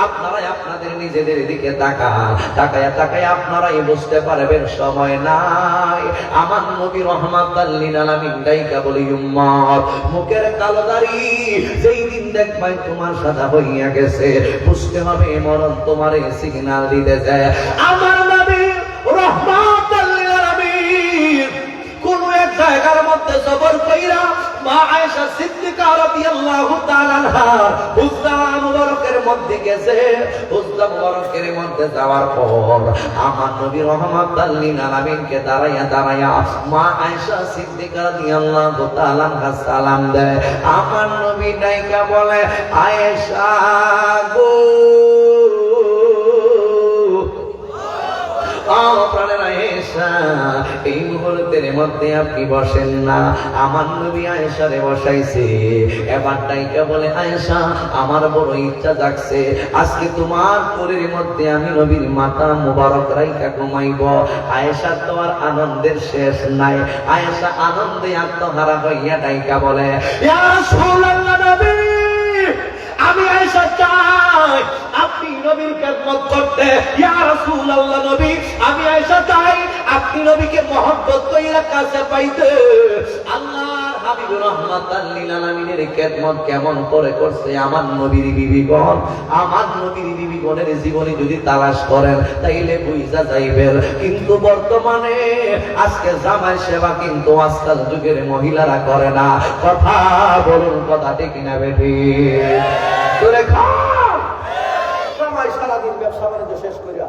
আপনারাই আপনাদের নিজেদের দিকে তাকায়া আপনারাই বুঝতে পারবেন সময় নাই। আমার নবী রহমাতাল লিল আলামিন ডাইকা বলি উম্মত, মুখের কালো দাড়ি যেই দিন দেখবাই তোমার সাদা হইয়া গেছে বুঝতে হবে মরণ তোমারে সিগন্যাল দিতেছে। আমার নবী রহমাতাল লিল আলামিন কোন এক জায়গার মধ্যে সফর কইরা মা আয়েশা সিদ্দিকা রাদিয়াল্লাহু তাআলা আনহা হুজরা মুবারকের মধ্যে গেছে। হুজরা মুবারকের মধ্যে যাওয়ার পর আমার নবী রহমাতাল লিল আলামিনকে দাঁড়ায়া মা আয়েশা সিদ্দিকা রাদিয়াল্লাহু তাআলা আনহা সালাম দেয়। আমার নবী ডাইকা বলে আয়েশা গো, এই মুহূর্তের মধ্যে আপনি বসেন না। আমার নবী আয়েশারে বসাইছে। এবার ডাইকা বলে আয়েশা, আমার বড় ইচ্ছা জাগছে, আজকে তোমার কোলের মধ্যে আমি নবীর মাথা মুবারক রাইখা ঘুমাইব। আয়েশার তো আর আনন্দের শেষ নাই। আয়েশা আনন্দে আত্মহারা হইয়া ডাইকা বলে ইয়া রাসূলুল্লাহ, নবী আমি আয়েশা চাই আপনি নবীর খেদমত করতে। ইয়া রাসূলুল্লাহ, নবী আমি আয়েশা চাই আপনি নবীকে মহব্বত কইরা কাছে পাইতে। আল্লাহর হাবিব রাহমাতাল লিল আলামিনের খেদমত কেমন করে করছে আমার নবীর বিবিগণ। আমার নবীর বিবিগণের জীবনী যদি তালাশ করেন তাইলে বুঝা যাইবেন। কিন্তু বর্তমানে আজকে জামাই সেবা কিন্তু আজকাল যুগের মহিলারা করে না। কথা বলুন, কথা ঠিক না বেঠি? তোরে খা সবাই সারাদিন ব্যবসা বাণিজ্য শেষ করিয়া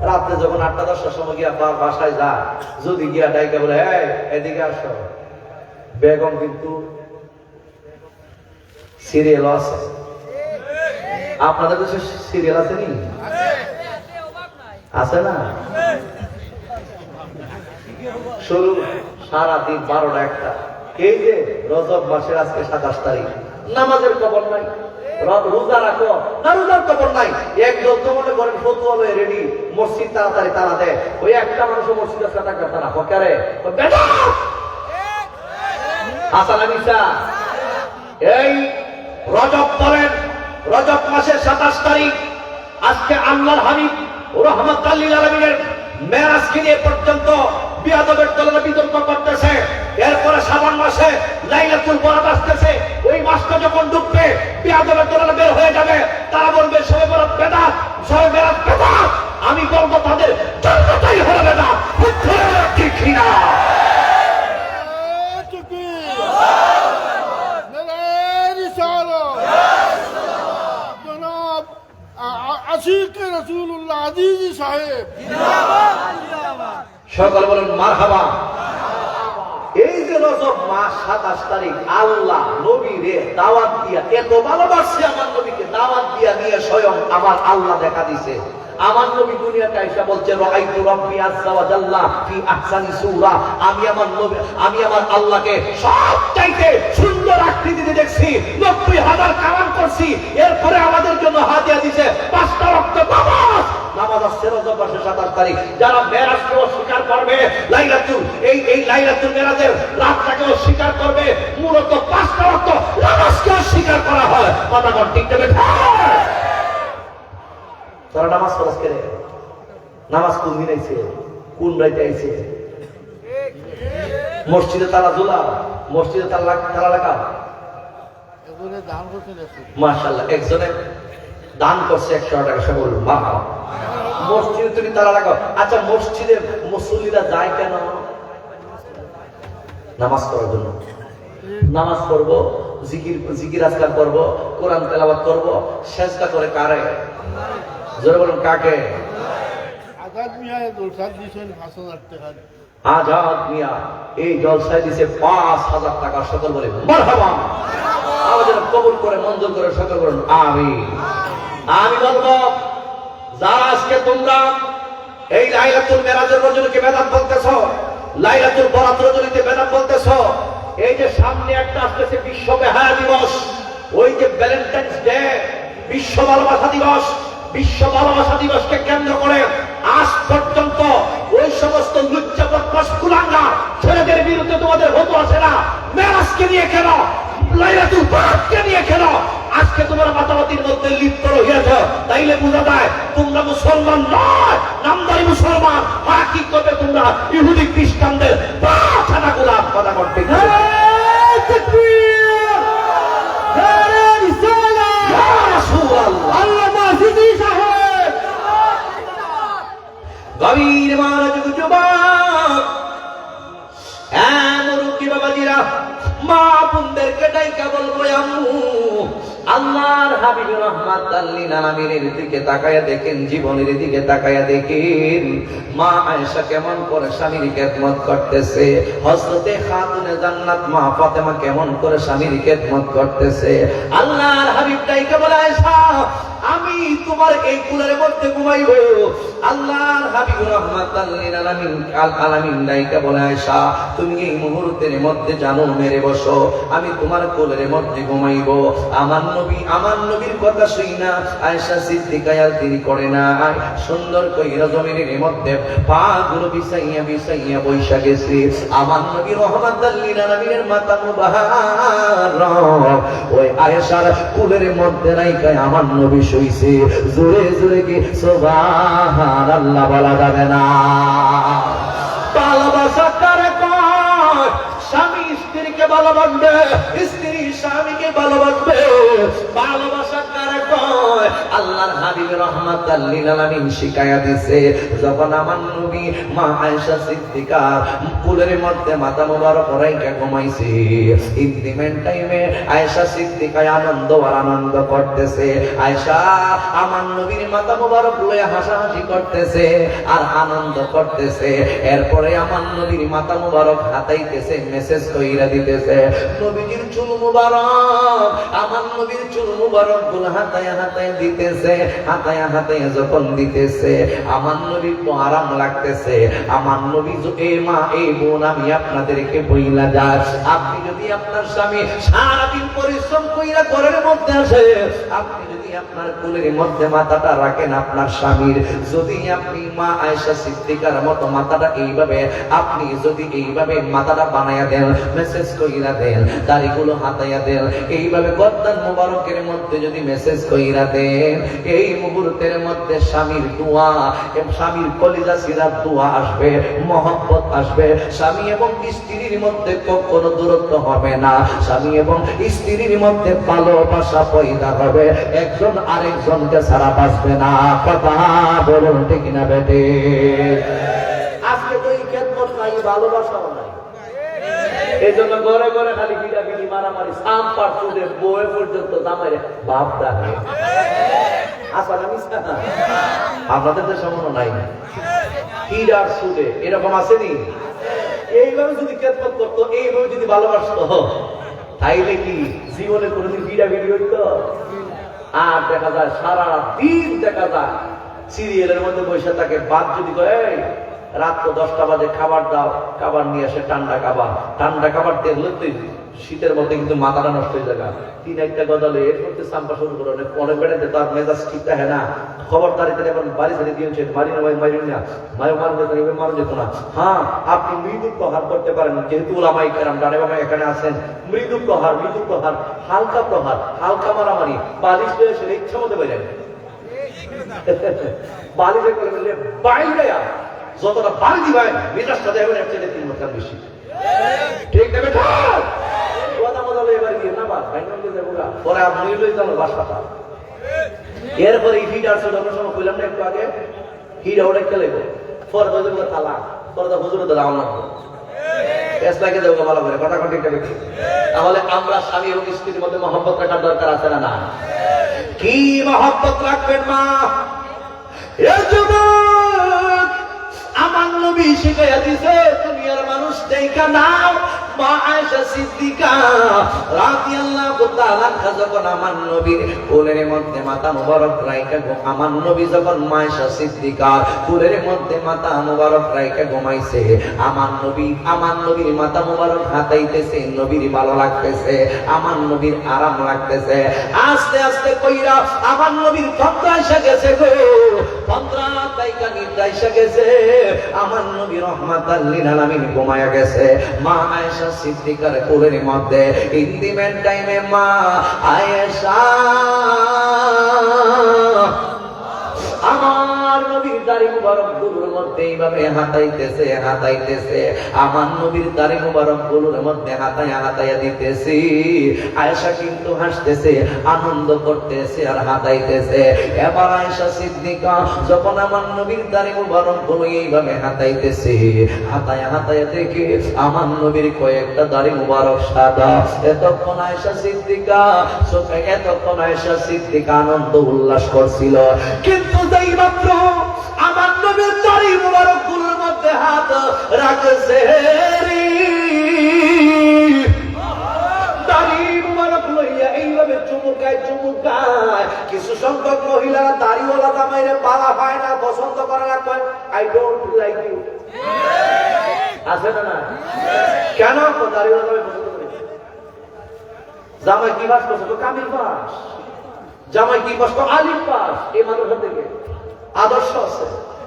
রাত্রে যখন 8টা-10টার সময় গিয়া বাসায় যায়, যদি গিয়া ডাইকা বলে এই এদিকে আসো, বেগম কিন্তু সিরিয়াল আছে। আপনাদের দেশে সিরিয়াল আছে নি? আছে না? শুরু সারাদিন 12টা-1টা। এই যে রজব মাসের আজকে 27 তারিখ, নামাজের খবর নাই, রোজা রাখো না, রোজার খবর নাই। একদল তো মনে করেন ফতুয়া লয়ে রেডি, মসজিদ তাড়াতাড়ি তারা দেয়। ওই একটা মানুষ মসজিদের সাথে করতে না ফকারে আসালামিসা। এই রজব বলেন, রজব মাসের 27 তারিখ, আজকে আল্লাহর হাবিব রাহমাতুল লিল আলামিনের মেরাজকে নিয়ে পর্যন্ত বিয়াদবের দলেরা বিতর্ক করতেছে। এরপরে শাবান মাসে লাইলাতুল বরাত আসতেছে। ওই মাসটা যখন ডুববে, বিয়াদবের দলেরা বের হয়ে যাবে, তারা বলবে শবে বরাত বেদাত, শবে মেরাজ বেদাত। আমি বলবো তাদের জন্মটাই হলো বেদাত। ঠিক কিনা? জনাব আশিক রাসূলুল্লাহ আজিজি সাহেব, সকলে বলুন মারহাবা। এই যে রজব মাস 27 তারিখ, আল্লাহ নবীরে দাওয়াত দিয়া, এত ভালোবাসছে আমার নবীকে, দাওয়াত দিয়া নিয়ে স্বয়ং আমার আল্লাহ দেখা দিছে। আমার নবী দুনিয়াতে আয়েশা বলছে রাআইতু রাব্বি আযজা ওয়া জাল্লা ফি আহসানি সূরা। আমি আমার নবী, আমি আমার আল্লাহকে সবচাইতে সুন্দর আকৃতিতে দেখছি। 90,000 কালাম করছি। এরপরে আমাদের জন্য হাদিয়া দিয়েছে 5টা ওয়াক্ত নামাজ। নামাজ আসছে রজব মাসের 27 তারিখ। যারা মেরাজকে অস্বীকার করবে, লাইলাতুল এই লাইলাতুল মেরাজের রাতটাকে অস্বীকার করবে, মূলত 5টা ওয়াক্ত নামাজকে অস্বীকার করা হয়। কথা বল ঠিক তবে তারা নামাজ পড়াস করে, নামাজ কোন দিন আইছে, কোন রাইতে আইছে? মসজিদে তালা ঝোলা, মসজিদে তালা লাগা। মাশাআল্লাহ, একজনে দান করছে 100 টাকা। সে বলল বাবা, মসজিদে তুমি তালা লাগাও। আচ্ছা, মসজিদে মুসল্লিরা যায় কেন? নামাজ পড়ার জন্য। নামাজ পড়বো, জিকির আজকার করবো, কোরআন তেলাওয়াত করবো, সেজদা করে কারে? জোরে বলুন কাকে? আজাদ মিয়া জলসা দিয়েছেন 5,000 টাকা। আজাদ মিয়া এই জলসায় দিছে 5,000 টাকা। সকল বলে মারহাবা। আমাদের কবুল করে মঞ্জুর করে সকল বলুন আমিন। আমি বলবো, যারা আজকে তোমরা এই লাইলাতুল মেরাজের রজনীকে বেদাত বলতেছো, লাইলাতুল বরাত রজনীতে বেদাত বলতেছো, এই যে সামনে একটা আসতেছে বিশ্ব বেহায়া দিবস, ওই যে ভ্যালেন্টাইন্স ডে, বিশ্ব ভালোবাসা দিবস, বিশ্ব ভালোবাসা দিবসকে কেন্দ্র করে আজ পর্যন্ত ওই সমস্ত লুচ্চা বদমাশ কুলাঙ্গা ছেলেদের বিরুদ্ধে তোমাদের হতো আসে না। মেরাজকে নিয়ে কেন, লাইলাতুল বরাতকে নিয়ে কেন আজকে তোমরা মাতামাতির মধ্যে লিপ্ত রহিয়াছ? তাইলে বোঝা যায় তোমরা মুসলমান নয়, নামদারি মুসলমান। হাকিকতে তোমরা ইহুদি খ্রিস্টানদের বাচ্চাটা গোলাম। কথা করতে গভীর মনোযোগ যুবক, মুরুব্বি বাবাজিরা, মা বোনদেরকে ডাইকা বলবো, আম্মু আল্লাহর হাবিব রাহমাতুল লিল আলামিনের দিকে তাকায়া দেখেন, জীবনের দিকে তাকায়া দেখেন মা আয়েশা কেমন করে স্বামীর খেদমত করতেছে, হযরতে খাতুনে জান্নাত মা ফাতেমা কেমন করে স্বামীর খেদমত করতেছে। আল্লাহর হাবিব ডাইকা বলে, আয়েশা আমি তোমার এই কুলের মধ্যে ঘুমাইবো। আল্লাহর হাবিব রাহমাতুল লিল আলামিন ডাইকা বলে, আয়েশা তুমি এই মুহূর্তের মধ্যে জানো মেরে বসো, আমি তোমার কোলের মধ্যে ঘুমাইবো। আমার নবীর কথা শুই না আয়েশা সিদ্দিকা আর দেরি করে না, সুন্দর কইরা জমিনের মধ্যে পা গুলো বিছাইয়া বৈশা গেছে। আমার নবী রাহমাতুল লিল আলামিনের মাথা মুবারক ওই আয়েশার কোলের মধ্যে রাইখা আমার নবী শুইছে। জোরে জোরে কি সুবহানাল্লাহ বলা যাবে না? ভালোবাসা কারে কয়? স্বামী স্ত্রীকে ভালোবাসবে, স্ত্রী স্বামীকে ভালোবাসবে। ভালোবাসা কারে কয়? আল্লাহর হাবিব রাহমাতাল লিল আলামিন শিখায়া দিছে, যখন আমার নবী মা আয়েশা সিদ্দিকা কুলের মধ্যে মাথা মোবারক রাইখা ঘুমাইছে, ইন্টিমেট টাইমে আয়েশা সিদ্দিকা আনন্দ করতেছে। আয়েশা আমার নবীর মাথা মোবারক লয়ে হাসাহাসি করতেছে আর আনন্দ করতেছে। এরপরে আমার নবীর মাথা মোবারক হাতাইতেছে, মেসেজ কইরা দিতেছে, নবীজির চুল মুবারক, আমার নবীর চুল মুবারক গুলো হাতায়া হাতায়া দিতেছে। হাতায়া হাতায়া যখন দিতেছে, আমার নবীর তো আরাম লাগতেছে। আমার নবী এ মা এই বোন, আমি আপনাদেরকে বইলা যাই, আপনি যদি আপনার স্বামী সারাদিন পরিশ্রম কইরা ঘরের মধ্যে আসে, আপনি যদি আপনার কোলের মধ্যে মাথাটা রাখেন আপনার স্বামীর, যদি আপনি মা আয়েশা সিদ্দিকার মতো মাথাটা এইভাবে, আপনি যদি এইভাবে মাথাটা বানায়া দেন, মেসেজ কইরা দেন, দাড়িগুলো হাতাইয়া দেন, এইভাবে গর্দান মুবারকের মধ্যে যদি মেসেজ কইরা দেন, এই মুহূর্তের মধ্যে স্বামীর দোয়া, স্বামীর কলিজা সিরাত দোয়া আসবে, মহব্বত আসবে। স্বামী এবং স্ত্রীর মধ্যে কখনো দূরত্ব হবে না, স্বামী এবং স্ত্রীর মধ্যে ভালোবাসা পয়দা হবে, একজন আরেকজনকে ছাড়া বাঁচবে না। কথা বলুন ঠিক না বেটে? আজকে তো এই খেদমত নাই, ভালোবাসাও নাই। এই জন্য ঘরে ঘরে খালি গিরাগিরি, মারামারি, সাম পাট চুলে বয়ে পর্যন্ত দামাইরে বাপ ডাকে। আসা না মিশা না? আপনাদের দেশে মনে নাই হিরার সুদে এরকম আসেনি? এইভাবে যদি খেদমত করতো, এইভাবে যদি ভালোবাসতো, তাইলে কি জীবনে কোনোদিন গিরাগিরি হইতো? আর দেখা যায় সারা দিন দেখা যায় সিরিয়ালের মধ্যে বসে থাকে। বাদ যদি করে রাত তো 10টা বাজে খাবার দাও, খাবার নিয়ে আসে ঠান্ডা খাবার দেখলে তো শীতের মধ্যে কিন্তু মাথাটা নষ্ট হয়ে যায়। 3-1টা গজালে এর মধ্যে সাম্পা শুরু করে অনেক বেড়াতে তার মেজাজ ঠিক থাকে না। খবরদারিতে এখন বাড়ি ছেড়ে দিয়েছেন, মারি না ভাই, মারি না মায়ও মারা যেত, মারা যেত না। হ্যাঁ, আপনি মৃদু প্রহার করতে পারেন, যেহেতু ওলামাই কেরাম ডানে বাবা এখানে আছেন। মৃদু প্রহার, হালকা প্রহার, হালকা মারামারি, বালিশ হয়ে এসে ইচ্ছা মতো বেড়ে বালিশে করে বললে বাইরে যতটা বাড়ি দিবেন মেজাজটা দেবেন এর চেয়ে 3 মাত্রা বেশি। ঠিক না বেটা? কথা বলে এবার গিয়ে না বাস ভাই নন্দে যাবো গা, পরে আপনি লই যাবো বাসাটা। এরপরে এই হিট আসলে আমরা সময় কইলাম না একটু আগে, হিট ওটা খেলে গো পরে বলতে তালাক, পরে তো হুজুরে তো রাওনা এসলাকে যাবো ভালো করে কথা ঠিক আছে। তাহলে আমরা স্বামী এবং স্ত্রীর মধ্যে মহব্বত রাখার দরকার আছে না? না। কি মহব্বত রাখবেন মা? এর জন্য আমার নবী শিখাইয়া দিছে, দুনিয়ার মানুষ দেখা নাও মা আয়েশা সিদ্দিকা রাদিয়াল্লাহু তাআলা যখন আমার নবীর কোলের মধ্যে মাথা মুবারক রাইখা, আমার নবী যখন মা আয়েশা সিদ্দিকা কোলের মধ্যে মাথা মুবারক রাইখা ঘুমাইছে, আমার নবীর মাথা মুবারক হাতাইতেছে, নবীর ভালো লাগতেছে, আমার নবীর আরাম লাগতেছে। আস্তে আস্তে কইরা আমার নবীর তন্দ্রা এসে গেছে গো, তন্দ্রা তাইকা নিদ্রা এসে গেছে। আমার নবী রাহমাতাল লিল আলামিন ঘুমায়া গেছে মা আয়েশা সিদ্দিকার কোলের মধ্যে। ইন্টিমেট টাইমে মা আয়েশা আমার নবীর দাড়ি মুবারক গুলোর মধ্যে এইভাবে হাতাইতেছে, আমার নবীর দাড়ি মুবারক গুলোর মধ্যে হাতাইয়া দিতেছি। আয়েশা কিন্তু হাসতেছে, আনন্দ করতেছে আর হাতাইতেছে। এবার আয়েশা সিদ্দিকা যখন আমার নবীর দাড়ি মুবারক গুলো এইভাবে হাতাইতেছে, হাতাইয়া দেখে আমার নবীর কয়েকটা দাড়ি মুবারক সাদা। এতক্ষণ আয়েশা সিদ্দিকা আনন্দ উল্লাস করছিল, কিন্তু যেই মাত্র আমার নবীর দাড়ি মুবারক গুলোর মধ্যে হাত রাখছে, দাড়ি মুবারক লইয়া এইভাবে চুমুকায়। কিছু সংখ্যক মহিলারা দাড়িওয়ালা জামাইরে পালা পায় না, পছন্দ করে না, কয় আই ডোন্ট লাইক ইউ। আছে না? কেন দাড়িওয়ালা জামাই পছন্দ করে? জামাই কি পাস করছে? তো কামিল পাস। জামাই কি পাস? তো আলিম পাস। এই মানুষের থেকে আদর্শ আছে,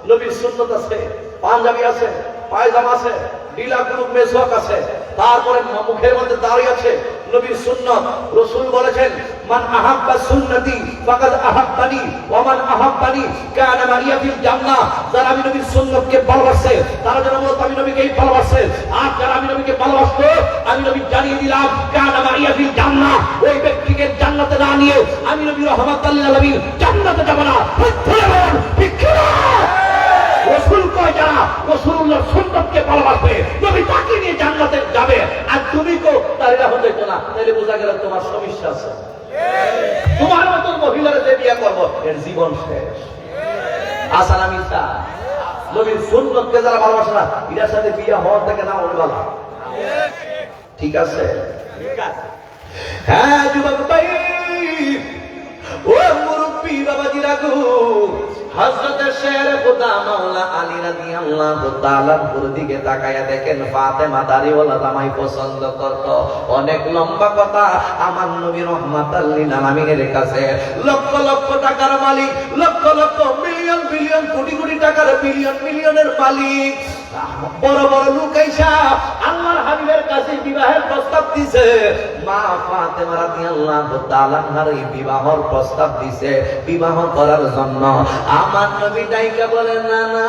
নবীর সুন্নত আছে, পাঞ্জাবি আছে, পায়জামা আছে, ঢিলা কুলুক মেসওয়াক আছে, তারপরে মুখের মধ্যে দাড়ি আছে, নবীর সুন্নত। রাসূল বলেছেন মান আহাব্বা সুন্নতি ফাকাদ আহাব্বানি ওয়া মান আহাব্বানি কানা মারিয়া ফিল জান্নাহ। যারা আমি নবীর সুন্নতকে ভালোবাসে তারা যেন মূলত আমি নবীকেই ভালোবাসে, আর যারা আমি নবীকে ভালোবাসবে আমি নবী জানিয়ে দিলাম কানা মারিয়া ফিল জান্নাহ, ওই ব্যক্তি নিয়ে আমি নবী রাহমাতুল লিল আলামিন জান্নাতে যাব না? ঠিক না? রাসূল কয় যারা রাসূলুল্লাহর সুন্নাতকে ভালোবাসবে নবী তাকে নিয়ে জান্নাতে যাবে, আর তুমি তো তাইলে হতে না, তাইলে বোঝা গেল তোমার সমস্যা আছে। তোমার মতো মহিলারা যে বিয়ে করবো এর জীবন শেষ। আসান আমি নবীর সুন্নতকে যারা ভালোবাসে না এটার সাথে বিয়ে হওয়ার থেকে না হলে ভালো। ঠিক আছে? হ্যাঁ যুবক ভাই, ও মুরব্বী বাবাজি রাখো, হযরতের শের খোদা মাওলা আলী রাদিয়াল্লাহু তাআলা পুরো দিকে তাকায়া দেখেন ফাতেমা দাড়িওয়ালা জামাই পছন্দ করত। অনেক লম্বা কথা, আমার নবী রাহমাতুল লিল আলামিনের কাছে লক্ষ লক্ষ টাকার মালিক, লক্ষ লক্ষ মিলিয়ন বিলিয়ন কোটি কোটি টাকার বিলিয়ন মিলিয়নের মালিক, বড় বড় লোক আইসা আল্লাহর হাবিবের কাছে বিবাহের প্রস্তাব দিছে। মা ফাতেমা রাদিয়াল্লাহু তাআলা এই বিবাহের প্রস্তাব দিছে বিবাহ করার জন্য। আমার নবী ডাইকা বলেন না না,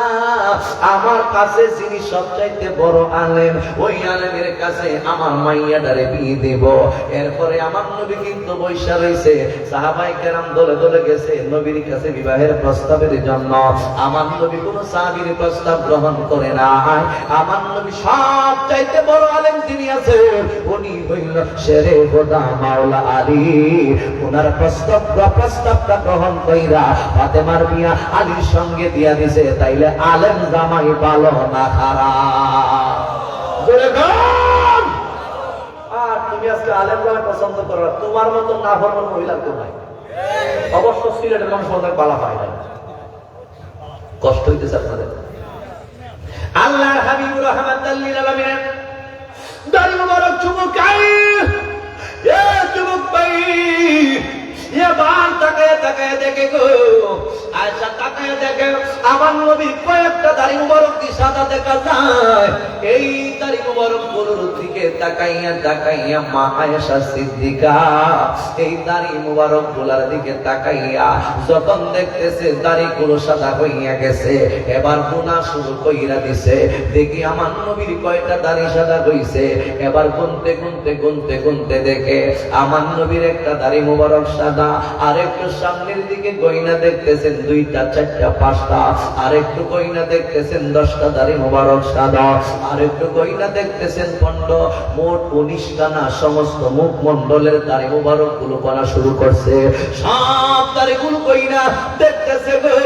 আমার কাছে যিনি সবচাইতে বড় আলেম ওই আলেমের কাছে আমার মাইয়াটারে বিয়ে দেব। এরপরে আমার নবী কিন্তু বৈশা রইছে, সাহাবায়ে কেরাম দলে দলে গেছে নবীর কাছে বিবাহের প্রস্তাবের জন্য। আমার নবী কোন সাহাবীর প্রস্তাব গ্রহণ করে না। আমার নবী সবচাইতে বড় আলেম যিনি আছে উনি হইল শেরে খোদা মাওলা আলী। ওনার প্রস্তাবটা গ্রহণ কইরা ফাতেমার বিয়া আলীর সঙ্গে দিয়া দিছে। তাইলে আলেম জামাই ভালো না খারাপ? জোরে বল। আর তুমি আজকে আলেম জামাই পছন্দ করো, তোমার মতো না ফরমান মহিলা কেউ নাই। অবশ্য সিলেটের মানুষ অনেক বালা পায় না, কষ্ট হইতেছে আপনাদের। আল্লাহর হাবিব রাহমাতুল লিল আলামিন দাড়ি মুবারক চুমুকাই, এ যুবক ভাই এবার তাকায় তাকায় দেখে গো, আয়েশা তাকায় দেখে আমার নবীর কয়েকটা দাড়ি মুবারক কি সাদা দেখা যায়। এই দাড়ি মুবারক গুলোর দিকে তাকাইয়া তাকাইয়া মা আয়েশা সিদ্দিকা এই দাড়ি মুবারক গুলার দিকে তাকাইয়া যখন দেখতেছে দাড়ি গুলো সাদা হইয়া গেছে, এবার গুনাহ শুরু কইরা দিছে। দেখি আমার নবীর কয়টা দাড়ি সাদা হইছে, এবার গুনতে গুনতে গুনতে গুনতে দেখে আমার নবীর একটা দাড়ি মুবারক সাদা, আর একটু সামনের দিকে গয়না দেখতেছেন 2টা 4টা 5টা, আর একটু গয়না দেখতেছেন 10টা দাড়ি মুবারক সাদা, আর একটু গয়না দেখতেছেন 15, মোট 19টা না সমস্ত মুখমণ্ডলের দাড়ি মুবারক গুলো করা শুরু করছে। সব দাড়ি গুলো গয়না দেখতেছে গো,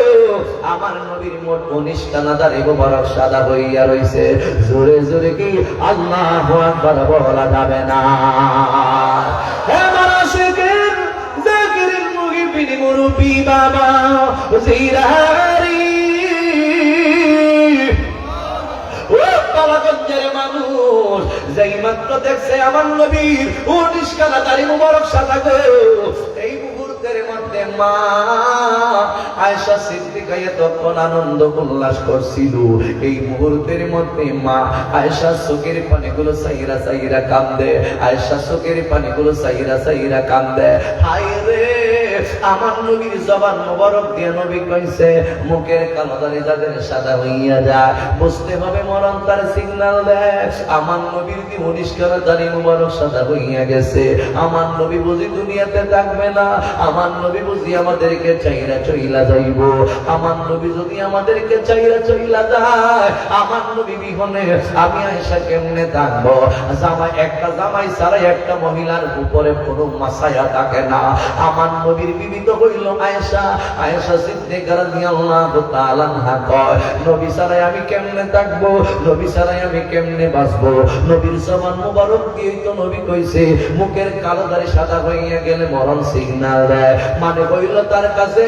আমার নবীর মোট 19টা না দাড়ি মুবারক সাদা হইয়া রইছে। জোরে জোরে কি আল্লাহু আকবার বলা যাবে না? হে মারাশিকিন জাকিরিন মুহিবিন মুরব্বি বাবা জিরারি, ও পালাগঞ্জের মানুষ যেই মাত্র দেখছে আমার নবীর 19খানা দাড়ি মুবারক সাদা গো, এই মুহূর্তের মধ্যে মা আয়েশা সিদ্দিকা তখন আনন্দ উল্লাস করছিল। এই মুহূর্তের মধ্যে মা আয়েশা চোখের পানিগুলো সাইরা সাইরা কান্দে, আয়েশা চোখের পানিগুলো সাইরা সাইরা কান্দে। হায় রে, আমার নবীর জবান মোবারক দিয়ে নবী কইছে মুখের কালো দাড়ি যাদের সাদা হইয়া যায় বুঝতে হবে মরণ তার সিগন্যাল দেয়। আমার নবীর কি 19খানা দাড়ি মোবারক সাদা হইয়া গেছে, আমার নবী বুঝি দুনিয়াতে থাকবে না, আমার নবী বুঝি আমাদেরকে চাইরা চইলা যাইব। আমার নবী যদি আমাদেরকে চাইরা চইলা যায়, আমার নবী বিহনে আমি আয়েশা কেমনে থাকবো? জামাই একটা জামাই ছাড়া একটা মহিলার উপরে কোনো মাসায়া থাকে না। আমার নবীর বিবি তো হইল আয়েশা। আয়েশা সিদ্দিকা রাদিয়াল্লাহু তাআলা আনহা কয় নবী ছাড়াই আমি কেমনে থাকবো, নবী ছাড়াই আমি কেমনে বাঁচবো? নবীর জবান মুবারক দিয়ে তো নবী কইছে মুখের কালো দাড়ি সাদা হইয়া গেলে মরণ সিগন্যাল দেয়। মানে হইল তার কাছে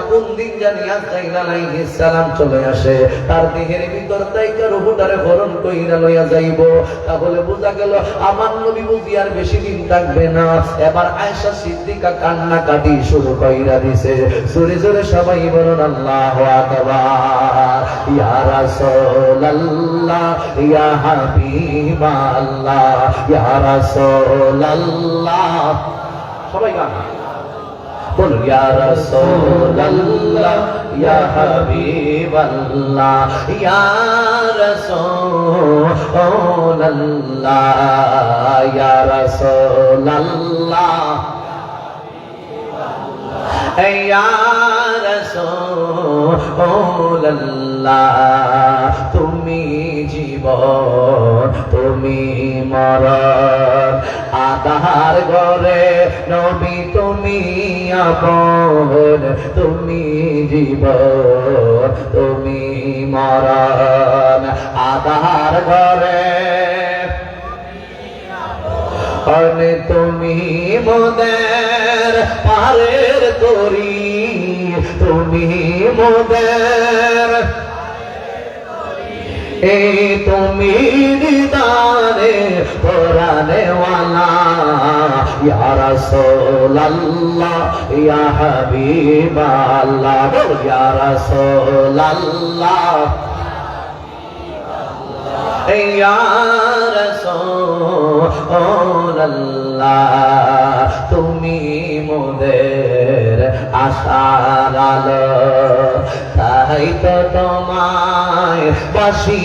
কোন দিন জানি আজরাইল আলাইহিস সালাম চলে আসে, তার দেহের ভিতর তাইকা রূহটারে হরণ কইরা লইয়া যাইব। তাহলে বোঝা গেল আমার নবী বুঝি আর বেশি দিন থাকবে না। এবার আয়েশা সিদ্দিকা কান্নাকাটি শুরু কইরা দিছে। জোরে জোরে সবাই বলুন আল্লাহু আকবার। ইয়া রাসূলুল্লাহ ইয়া হাবিবাল্লাহ ইয়া রাসূলুল্লাহ, সবাই গান বলুন ইয়া রাসূলুল্লাহ ইয়া হাবিবাল্লাহ ইয়া রাসূলুল্লাহ ইয়া রাসূলুল্লাহ। ইয়া রাসূলুল্লাহ তুমি জীবন তুমি মরণ আধার ঘরে নবী তুমি আপন তুমি জীবন তুমি মরণ আধার ঘরে তুমি মোদের পারের করি তুমি মোদের তুমি নিদানে পরানে ওয়ালা ইয়া রাসূলুল্লাহ ইয়া হাবিবাল্লাহ ইয়া রাসূলুল্লাহ ইয়া রাসূলুল্লাহ তুমি মোদের আশার আলো তাই তো তোমায় বাসি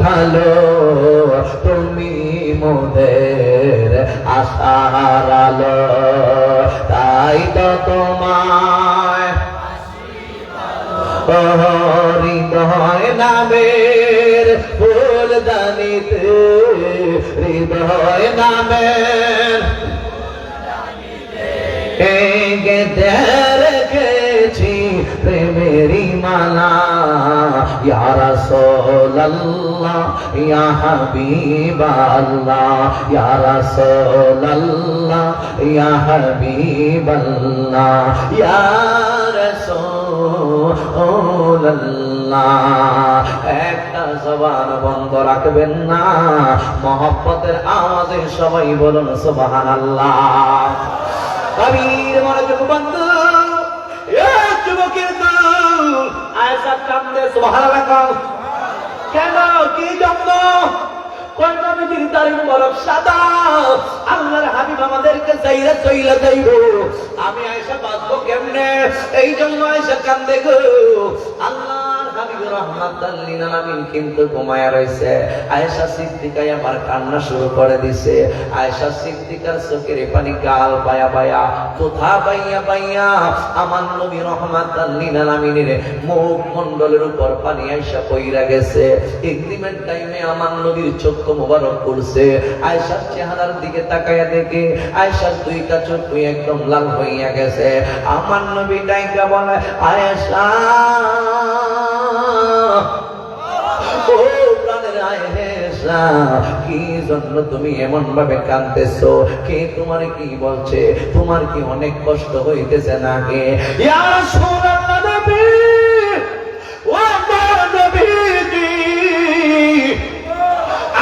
ভালো তুমি মোদের আশার আলো তাই তো তোমায় হৃদয় নামের ফুলদানিতে হৃদয় নামের গেঁথে রেখেছি প্রেমেরি মালা ইয়া রাসূলুল্লাহ ইয়া হাবিবাল্লাহ ইয়া রাসূলুল্লাহ ইয়া হাবিবাল্লাহ ইয়া রাসূলুল্লাহ একটা জবান বন্ধ রাখবেন না মহব্বতের আওয়াজে সবাই বলুন সুবহানাল্লাহ কবির মনোযোগ বন্ধ এই যুবকের দল আয়েশা কান্দে সুবহানাল্লাহ কেন কি জন্য কোন নবীর দাড়ি মুবারক সাদা আল্লাহর হাবিব আমাদেরকে চাইরা চইলা যাইবো আমি আয়েশা বাঁচবো কেমনে এই জন্য আয়েশা কান্দে গো আল্লাহর হাবিব রাহমাতাল লিল আলামিন কিন্তু ঘুমায়া রইছে আয়েশা সিদ্দিকা আবার কান্না শুরু করে দিছে আয়েশা সিদ্দিকার চোখের পানি গাল বায়া বায়া কোথা বাইয়া বাইয়া আমার নবী রাহমাতাল লিল আলামিনের মুখ মণ্ডলের উপর পানি আয়েশা পইরা গেছে এগ্রিমেন্ট টাইমে আমার নবীর চোখ মুবারক করছে আয়েশার চেহারার দিকে তাকায়া দেখে আয়েশার দুইটা চোখ একদম লাল হইয়া গেছে আমার নবী ডাইকা বলে আয়েশা ও প্রাণের আয়েশা কি জন্য তুমি এমন ভাবে কাঁদতেছো কে তোমার কি বলছে তোমার কি অনেক কষ্ট হইতেছে নাকি ইয়া রাসূলুল্লাহ নবী ও আমার নবীজি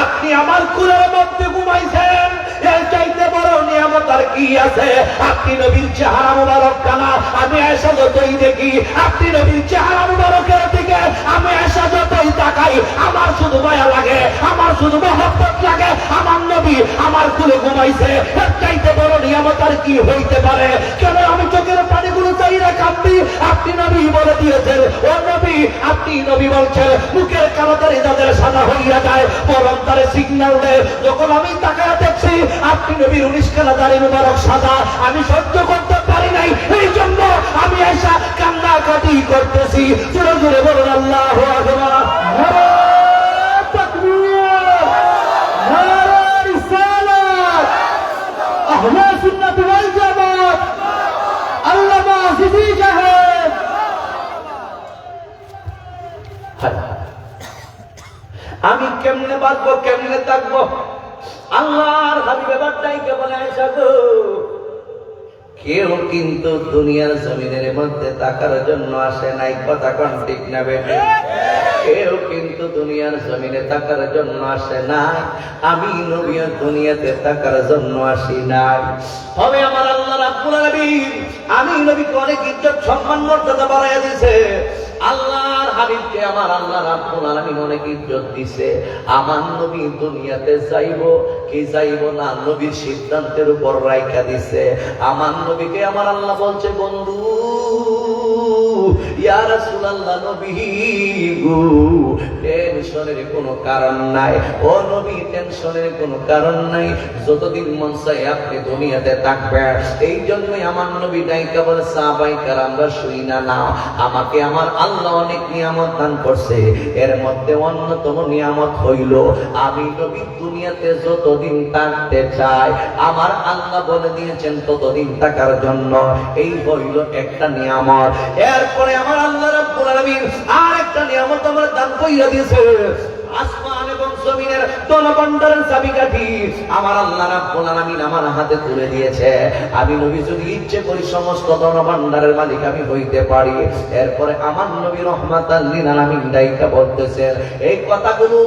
আপনি আমার কুলের মধ্যে ঘুমাইছেন এর চাইতে বড় নিয়ামত আর কি আছে আপনি নবীর চেহারা মুবারক কানা আমি আয়েশা যতই দেখি আপনি নবীর চেহারা মুবারকের দিকে আমি আয়েশা যতই তাকাই আমার শুধু মায়া লাগে আমার শুধু মহব্বত লাগে আমার নবী আমার কুলে ঘুমাইছে এর চাইতে বড় নিয়ামত আর কি হইতে পারে কেন আমি চোখের পানিগুলো চাইরা কাঁদছি আপনি নবী বলে দিয়েছেন ও নবী আপনি নবী বলছেন মুখের কারতারি যাদের সাদা হইয়া যায় বরং তারে সিগন্যাল দেয় যখন আমি তাকায় দেখছি আপনি নবীর 19 কালা দাড়ি মুবারক সাদা আমি সহ্য করতে পারি নাই এই জন্য আমি আয়েশা কান্নাকাটি করতেছি জোরে জোরে বলুন আল্লাহু আকবার নারে তাকবীর নারে রিসালাত আহলে সুন্নাত ওয়াল জামাত আল্লামা জিদি জাহেদ আমি কেমনে বাঁচবো কেমনে থাকবো আল্লাহর হাবিবে বাড্ডাইকে বলে আয়েশা গো কেউ কিন্তু দুনিয়ার জমিনের মধ্যে থাকার জন্য আসে নাই কথা কোন ঠিক না বেটে কেউ কিন্তু দুনিয়ার জমিনে থাকার জন্য আসে নাই আমি নবী দুনিয়াতে থাকার জন্য আসি নাই তবে আমার আল্লাহ রাব্বুল আলামিন আমি নবীকে অনেক ইজ্জত সম্মান মর্যাদা বাড়াইয়া দিয়েছে আল্লাহর হাবিবকে আমার আল্লাহ রাব্বুল আলামিন অনেক ইজ্জত দিয়েছে আমার নবী দুনিয়াতে যাইবো কি যাইবো না নবীর সিদ্ধান্তের উপর রাইখা দিয়েছে আমার নবীকে আমার আল্লাহ বলছে বন্ধু ইয়া রাসূলুল্লাহ নবী গো টেনশন টেনশনের কোনো কারণ নাই। ও নবী, টেনশনের কোনো কারণ নাই। যতদিন মন চায় আপনি দুনিয়াতে থাকবেন। এই জন্যই আমার নবী ডাইকা বলে, সাহাবায়ে কেরামরা শুই না নাও, আমাকে আমার আল্লাহ অনেক নিয়ামত দান করছে। এর মধ্যে অন্যতম নিয়ামত হইল আমি নবী দুনিয়াতে যতদিন থাকতে চাই আমার আল্লাহ বলে দিয়েছেন ততদিন থাকার জন্য। এই হইল একটা নিয়ামত। এরপরে আমার আল্লাহ রাব্বুল আলামিন আর একটা নিয়ামত আমার দান কইরা দিয়েছে। আসমান এবং জমিনের দলবন্ডারের চাবিকাঠি আমার আল্লাহ রাব্বুল আলামিন আমার হাতে তুলে দিয়েছে। আমি নবী যদি ইচ্ছে করি সমস্ত দলবন্ডারের মালিক আমি হইতে পারি। এরপরে আমার নবী রাহমাতাল লিল আলামিন ডাইকা বলতেছেন, এই কথাগুলো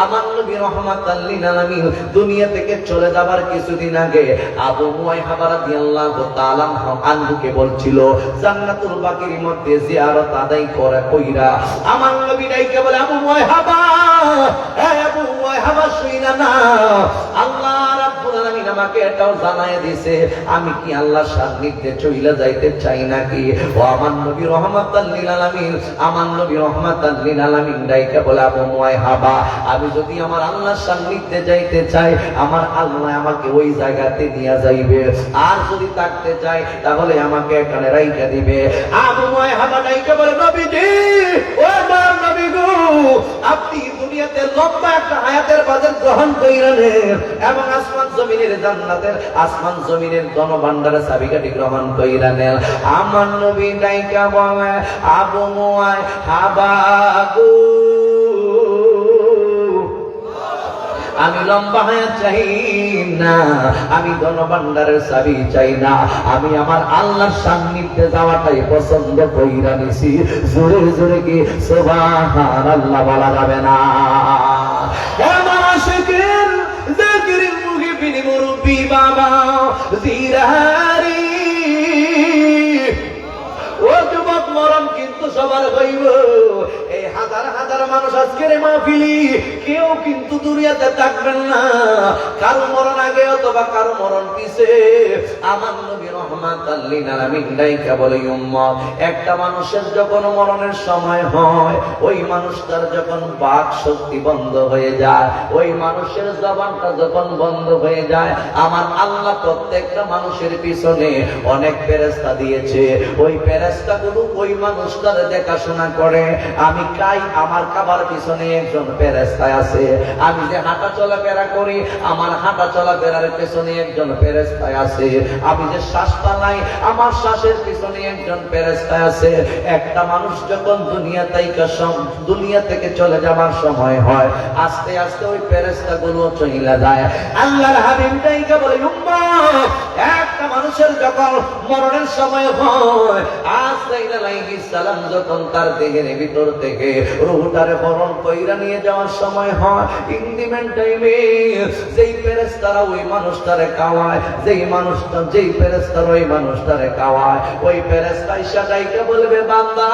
আমার নবী রাহমাতাল লিল আলামিন দুনিয়া থেকে চলে যাবার কিছুদিন আগে আবু মুয়াইহাবা রাদিয়াল্লাহু তাআলা আনহুকে বলছিল জান্নাতুল বাকির মধ্যে জিয়ারত আদায় কইরা আমার নবী ডাইকা বলে, আবু মুয়াইহাবা, আবু মুয়াইহাবা শুইনা না, আল্লাহ রাব্বুল আলামিন আমাকে এটাও জানায় দিয়েছে আমি কি আল্লাহর সান্নিধ্যে চইলা যাইতে চাই নাকি। ও আমার নবী রাহমাতাল লিল আলামিন, আমার নবী রাহমাতাল লিল আলামিন ডাইকা বলে, আবু মুয়াইহাবা, আমি যদি আমার আল্লাহর সান্নিধ্যে যাইতে চাই আমার আল্লাহ আমাকে ওই জায়গাতে নিয়ে যাইবে, আর যদি থাকতে চাই তাহলে আমাকে এখানে রাইখা দিবে। আবু মুয়াইহাবা ডাইকা বলে, নবীজি, ও আমার নবী গো, আপনি দুনিয়াতে লম্বা একটা হায়াতের বাজার গ্রহণ কইরেন এবং আসমান জমিনের জান্নাতের আসমান জমিনের ধনভাণ্ডারের চাবিকাঠি গ্রহণ কইরেন। আমার নবী ডাইকা বলে, আবু মুয়াইহাবা গো, আমি লম্বা হায়াত চাই না, আমি ধনভাণ্ডারের চাবি চাই না, আমি আমার আল্লাহর সান্নিধ্যে যাওয়াটাই পছন্দ কইরা নিছি। জোরে জোরে কি সুবহানাল্লাহ বলা যাবে না? আমার আশিকের যাকিরের মুখে বিনি মুরব্বি বাবা জিরারি, ও যুবক, মরণ কিন্তু সবার হইব। এই হাজার হাজার মানুষ আজকের মাহফিলি কেউ কিন্তু দুনিয়াতে থাকবেন না, কারো মরণ আগে অথবা কারো মরণ পিছে। আমার নবী রাহমাতাল লিল আলামিন ডাইকা বলে, উম্মত, একটা মানুষের যখন মরণের সময় হয় ওই মানুষটার যখন বাক শক্তি বন্ধ হয়ে যায়, ওই মানুষের জবানটা যখন বন্ধ হয়ে যায়, আমার আল্লাহ প্রত্যেকটা মানুষের পিছনে অনেক ফেরেশতা দিয়েছে। ওই ফেরেশতাগুলো ওই মানুষটার দেখাশোনা করে। আমি কাই আমার কাবার পিছনে একজন ফেরেশতা আছে, আমি যে হাঁটা চলাফেরা করি আমার হাঁটা চলাফেরার পিছনে একজন ফেরেশতা আছে, আমি যে শ্বাস পালাই আমার শ্বাসের পিছনে একজন ফেরেশতা আছে। একটা মানুষ যখন দুনিয়া থেকে চলে যাবার সময় হয় আস্তে আস্তে ওই ফেরেশতাগুলো চলে যায়। আল্লাহর হাবিব ডাইকা বলে, উম্মত, একটা মানুষের যখন মরণের সময় হয় আজরাইল আলাইহিস সালাম যখন তার দেহের ভিতর থেকে রূহটারে বরণ কইরা নিয়ে যাওয়ার সময় হয়, ইন্ডিমেন্ট টাইমে যেই ফেরেশতারা ওই মানুষটারে কাওয়ায়, যেই ফেরেশতারা ওই মানুষটারে কাওয়ায়, ওই ফেরেশতা ইশা ডাইকা বলবে, বান্দা,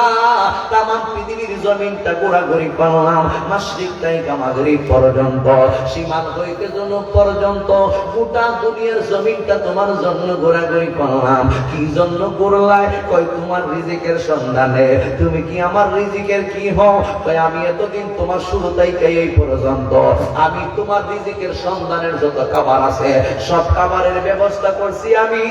তাম পৃথিবীর জমিনটা ঘোরাঘুরি করলাম মাশরিক থেকে মাগরিব পর্যন্ত, সীমান্ত হইতে জনক পর্যন্ত গোটা দুনিয়ার জমিনটা তোমার জন্য ঘোরাঘুরি করলাম। কি জন্য ঘুরলাই? কই তোমার রিজিকের সন্ধানে। তুমি কি আমার রিজিকের কি হও? কই আমি এতদিন তোমার শুরু থেকে এই পর্যন্ত আমি তোমার রিজিকের সন্ধানের যত খাবার আছে সব খাবারের ব্যবস্থা করছি আমি।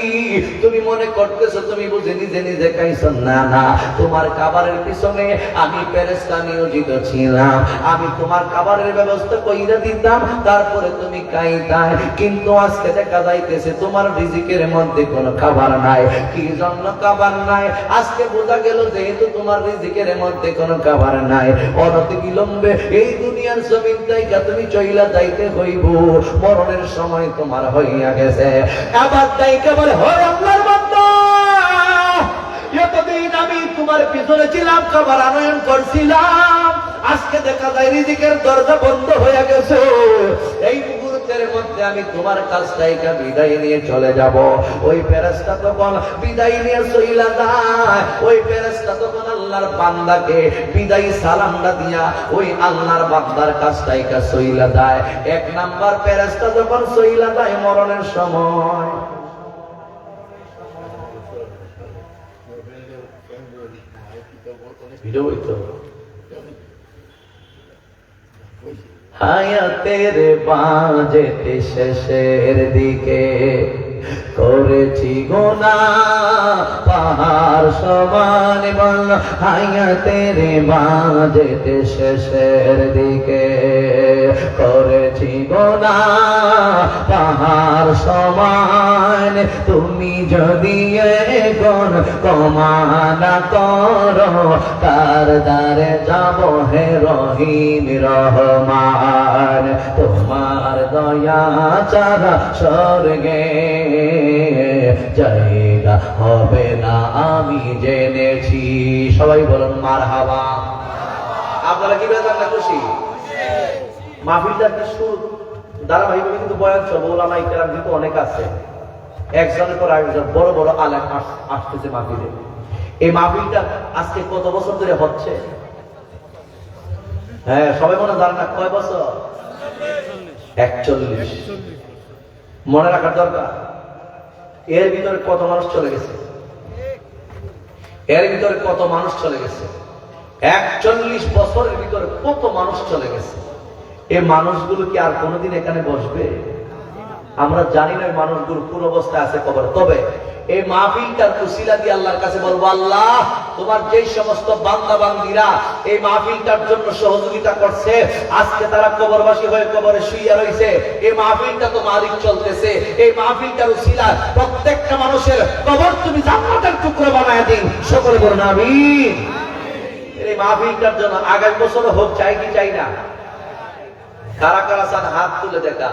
তুমি মনে করতেছো তুমি বুঝে নিজে নিজে খাইছো? না না, তোমার খাবারের পিছনে আমি ফেরেশতা নিয়োজিত ছিলাম, আমি তোমার খাবারের ব্যবস্থা কইরা দিতাম, তারপরে তুমি খাইতাই। কিন্তু আজকে দেখা যাইতেছে তোমার রিজিকের মধ্যে কোনো খাবার নাই। কি জন্য খাবার নাই? আজকে বোঝা গেল যেহেতু তোমার রিজিকের মধ্যে কোনো খাবার নাই, অনতি বিলম্বে এই দুনিয়ার জমিন থেকে তুমি চইলা যাইতে হইব, মরণের সময় তোমার হইয়া গেছে। আবার তাইকে বলে, হয় আল্লাহর বান্দা, এতদিন আমি তোমার পিছনে ছিলাম, খাবার আনয়ন করছিলাম, আজকে দেখা যায় রিজিকের দরজা বন্ধ হয়ে গেছে। এই মুহূর্তের মধ্যে আমি তোমার কাছ থেকে বিদায় নিয়ে চলে যাব। ওই ফেরেশতা তখন বিদায় নিয়ে চইলা যায়। ওই ফেরেশতা তখন আল্লাহর বান্দাকে বিদায় সালামটা দিয়া ওই আল্লাহর বান্দার কাছ থেকে চইলা যায়। এক নাম্বার ফেরেশতা যখন চইলা যায় মরণের সময়, হায়াতের বাজেতে শেষের দিকে করেছি গুনাহ পাহাড় সমান, বল হায়াতের বাজেতে শেষের দিকে করেছি গুনাহ পাহাড় সমান। তুমি যদি এখন ক্ষমা না করো, কার দ্বারে যাব হে রহিম রহমান। তোমার দয়া ছাড়া স্বর্গে জায়গা হবে না আমি জেনেছি। সবাই বলুন মারহাবা। আপনারা কি বেজান না খুশি? মাহফিলটা কি শুরু ধারাবাহিকভাবে কিন্তু বয়ান চলবে, ওলামা ইকরাম কিন্তু অনেক আছে, একজনের পর আরেকজন বড় বড় আলেম আসতেছে মাহফিলে। এই মাহফিলটা আজকে কত বছর ধরে হচ্ছে? হ্যাঁ, সবাই মনে জানেন না কয় বছর? 41। মনে রাখার দরকার। এর ভিতরে কত মানুষ চলে গেছে, এর ভিতরে কত মানুষ চলে গেছে, 41 বছরের ভিতরে কত মানুষ চলে গেছে। এই মানুষগুলো কি আর কোনোদিন এখানে বসবে? আমরা জানি না এই মানুষগুলো কোন অবস্থায় আছে কবরে। তবে এই মাহফিলটার উসিলা দিয়ে আল্লাহর কাছে বলবো, আল্লাহ তোমার যেই সমস্ত বান্দা বান্দীরা এই মাহফিলটার জন্য সহযোগিতা করছে, আজকে তারা কবরবাসী হয়ে কবরে শুইয়া রয়েছে, এই মাহফিলটা তো মালিক চলতেছে, এই মাহফিলটার উসিলা প্রত্যেকটা মানুষের কবর তুমি জান্নাতের টুকরো বানায় দিন। সকলে বলুন আমিন। এই মাহফিলটার জন্য আগামী বছর হোক, চাই কি চাই না? কারা কারা চান হাত তুলে দেখা?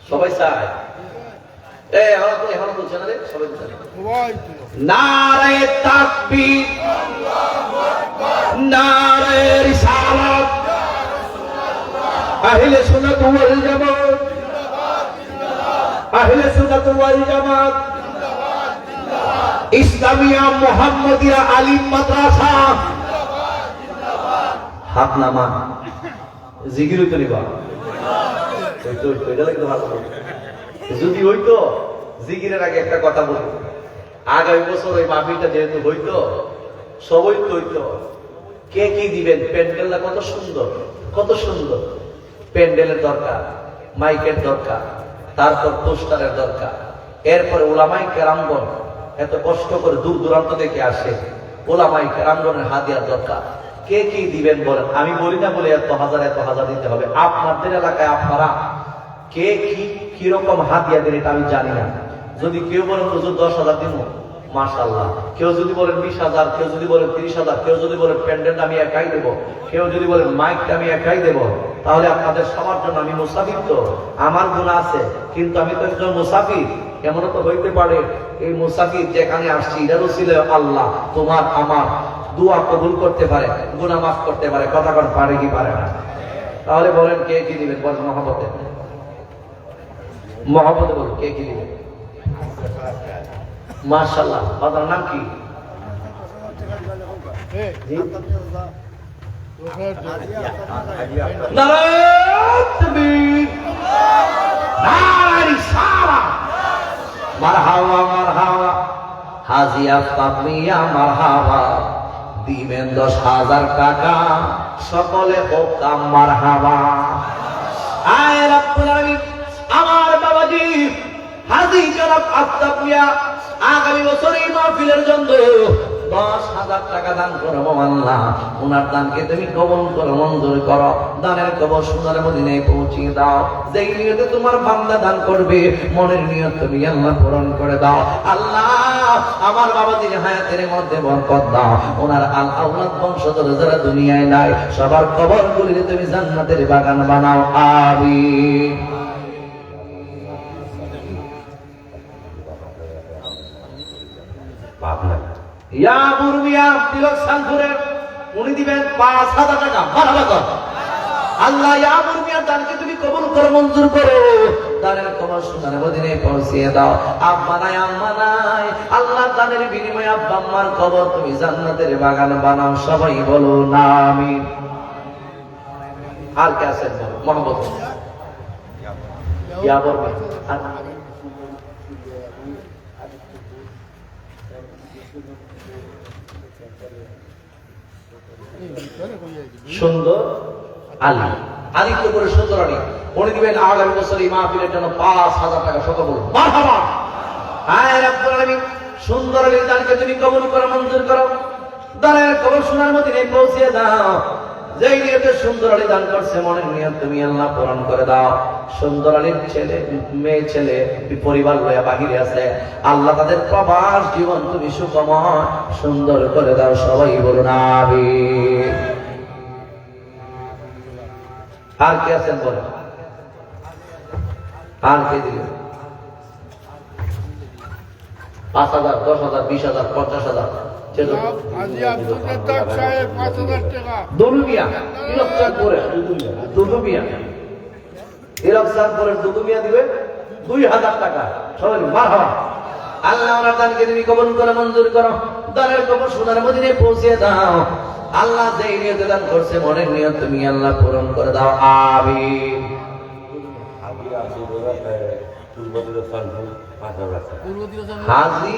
সবাই চায়। এখন বলছে না রে, সবাই বলছে নারায়ে তাকবীর, নারায়ে রিসালাত, আহলে সুন্নাত ওয়াল জামাত, আহলে সুন্নাত ওয়াল জামাত, ইসলামিয়া মুহাম্মাদিয়া আলিম মাদ্রাসা। হাত নামা, জিকির হইতো নিবা, যদি হইতো জিকিরের আগে একটা কথা বলবো, আগামী বছর ওই মাহফিলটা যেহেতু হইতো, সবই তো হইতো। কে কি দিবেন? প্যান্ডেলটা কত সুন্দর, কত সুন্দর। প্যান্ডেলের দরকার, মাইকের দরকার, তারপর পোস্টারের দরকার, এরপরে ওলামায়ে কেরামগণ এত কষ্ট করে দূর দূরান্ত থেকে আসে, ওলামায়ে কেরামগণের হাদিয়ার দরকার। কে কি দিবেন বলেন? আমি বলি না বলে এত হাজার দিতে হবে। আপনাদের এলাকায় আপনারা কে কি কিরকম হাদিয়া দেন এটা আমি জানি না। যদি কেউ বলেন হুজুর 10,000 দিব, মাশাআল্লাহ। কেউ যদি বলেন 20,000, কেউ যদি বলেন 30,000, কেউ যদি বলেন প্যান্ডেলটা আমি একাই দেবো, কেউ যদি বলেন মাইকটা আমি একাই দেবো, তাহলে আপনাদের সবার জন্য আমি মুসাফির, তো আমার গুনাহ আছে, কিন্তু আমি তো একজন মুসাফির। এমনও তো হইতে পারে এই মুসাফির যেখানে আসছি এটারও ছিল আল্লাহ তোমার আমার দোয়া কবুল করতে পারে, গুনাহ মাফ করতে পারে। কথা কোন পারে কি পারে না? তাহলে বলেন কে কি দিবেন? বলেন মহব্বতে, মহব্বতে বলুন কে কি দিবেন? মাশাআল্লাহ। আপনার নাম কি? নারায়ে তাকবীর, নারায়ে রিসালাত, মারহাবা মারহাবা। হাজী আফতাব মিয়া মারহাবা, দিবেন 10,000 টাকা, সকলে হোক কাম মারহাবা। আয় রব্বুল আলামিন, আমার বাবাজি হাজী জনাব আফতাব মিয়া আগামী বছর এই মাহফিলের জন্য 10,000 টাকা দান করবো। আল্লাহ ওনার দানকে তুমি কবুল করো, মঞ্জুর করো। দানের কবর সোনার মদিনায় পৌঁছিয়ে দাও। যেই নিয়তে তোমার বান্দা দান করবে, মনের নিয়ত তুমি আল্লাহ পূরণ করে দাও। আল্লাহ আমার বাবাজির হায়াতের মধ্যে বরকত দাও। ওনার আল আওলাদ বংশধর যারা দুনিয়ায় নাই, সবার কবর গুলিতে তুমি জান্নাতের বাগান বানাও। আমিন। ইয়া বুরমিয়া তিলক সানপুরের উনি দিবেন 5,000 টাকা। মারহাবা। আল্লাহ ইয়া বুরমিয়া দানকে তুমি কবুল করো, মঞ্জুর করো। দানের কবর সোনার মদিনায় পৌঁছিয়ে দাও। আব্বা নাই আম্মা নাই, আল্লাহ দানের বিনিময়ে আব্বা আম্মার কবর তুমি জান্নাতের বাগান বানাও। সবাই বলো না আমিন। আর কে আছেন? মোহাম্মদ ইয়া বুরমিয়া। সুন্দর আলী আদিত্যপুরের সুন্দর আলী উনি দিবেন আগামী বছর এই মাহফিলের জন্য 5,000 টাকা। সকল বলুন মারহাবা। হায় রব্বুল আলামিন, সুন্দর আলীর দানকে তুমি কবুল করো, মঞ্জুর করো। দানের কবর সোনার মদিনায় পৌঁছে দাও। যেই নিয়তে সুন্দর আলী দান করছে, মনের নিয়ত তুমি আল্লাহ পূরণ করে দাও। সুন্দর আলীর ছেলে মেয়ে ছেলে পরিবার লয়া বাহিরে আছে, আল্লাহ তাদের প্রবাস জীবন তুমি সুখময় সুন্দর করে দাও। সবাই বলুন আমিন। আর কে আছেন বলেন? আর কে দিলেন? 5,000, 10,000, 20,000, 50,000 আজি আব্দুল রাজ্জাক সাহেব 5,000 টাকা। দুলুমিয়া ইলকচাঁদপুরে, দুলুমিয়া ইলকচাঁদপুরের দুলুমিয়া দিবে 2,000 টাকা। সবাই মারহাবা। আল্লাহ ওনার দানকে তুমি কবুল করে মঞ্জুর করো। দানের কবর সোনার মদিনায় পৌঁছে দাও। আল্লাহ যেই নিয়তে দান করছে, মনের নিয়ত তুমি আল্লাহ পূরণ করে দাও। আমিন। হাজী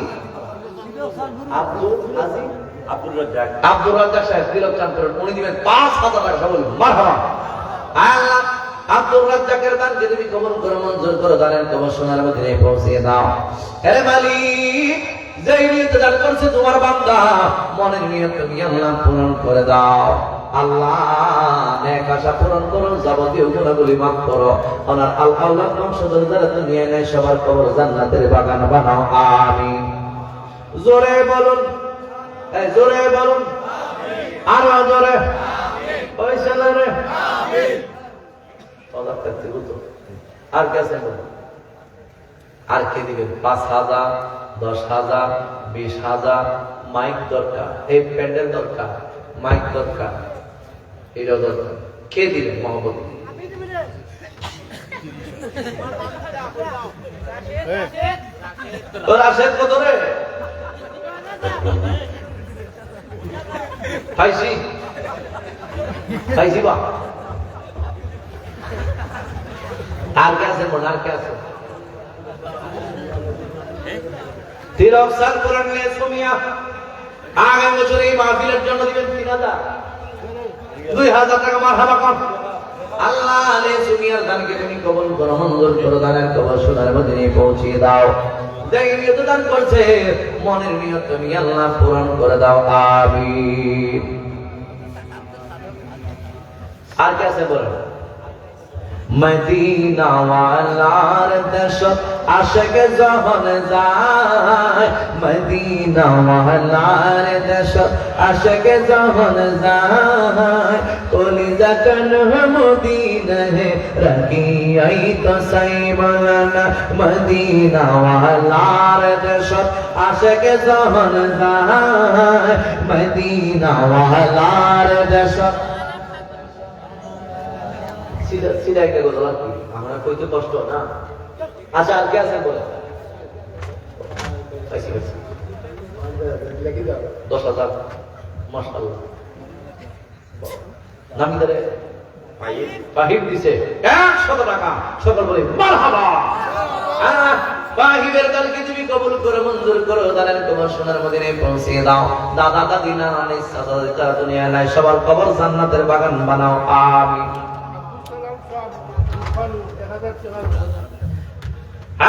আব্দুর রাজ্জাক সাহেব তিলকচাঁদপুর, উনি দিবেন 5,000 টাকা। সবাই মারহাবা। আল্লাহ আব্দুর রাজ্জাকের দানকে তুমি কবুল করে মঞ্জুর করো। দানের কবর সোনার মদিনায় পৌঁছে দাও। হে মালিক, যেই নিয়তে দান করছে তোমার বান্দা, মনের নিয়ত তুমি আল্লাহ পূরণ করে দাও। আল্লাহ নেক আশা পূরণ করো, যাবতীয় গুনাহগুলি মাফ করো। ওনার আল্লাহ বংশধর যারা দুনিয়ায় নেয়, সবার কবর জান্নাতের বাগান বানাও। আমিন। জোরে বলুন, এই জোরে বলুন, আরো জোরে। ওই ছেলেরে আর কে আছে? আর কে দিবেন? 5,000, 10,000, 20,000। মাইক দরকার, এই প্যান্ডেল দরকার, মাইক দরকার, এটা দরকার। কে দিবেন? মহব্বত রাশেদ কত রে? পাইছি পাইছি বা। আর কে আছে? মনে আর কে আছে? তিলক সাল কোরআন নিয়ে সুমিয়া আগামী বছর এই মাহফিলের জন্য দিবেন 3,000, 2,000 টাকা। মারহাবা কর। আল্লাহ আলে সুমিয়ার দানকে তুমি কবুল করো, মঞ্জুর করো। দানের কবর সোনার মদিনায় পৌঁছে দাও। যেই নিয়ত দান করছে, মনের নিয়ত তুমি আল্লাহ পূরণ করে দাও। আমিন। আর কে আছে বলেন? মদিনা ওয়ালার দেশ আশিক যখন যায়, মদিনা ওয়ালার দেশ আশিক যখন যায়, কলিজা কান মদিনা হে রাখি আই তো সাই বলনা। মদিনা ওয়ালার দেশ আশিক যখন যায়, মদিনা ওয়ালার দেশ। আমরা কইতে কষ্ট না। আচ্ছা, আর কে আছে বলে? 10,000। মাশাআল্লাহ। নামি ধরে ফাহিম দিছে 100 টাকা। সকল বলে মারহাবা। ফাহিমের দানকে তুমি কবুল করে মঞ্জুর করো। দানের কবর সোনার মদিনায় পৌঁছে দাও। দাদা দাদি নানা নানি সাদা দুনিয়া নাই, সবার কবর জান্নাতের বাগান বানাও। আমিন।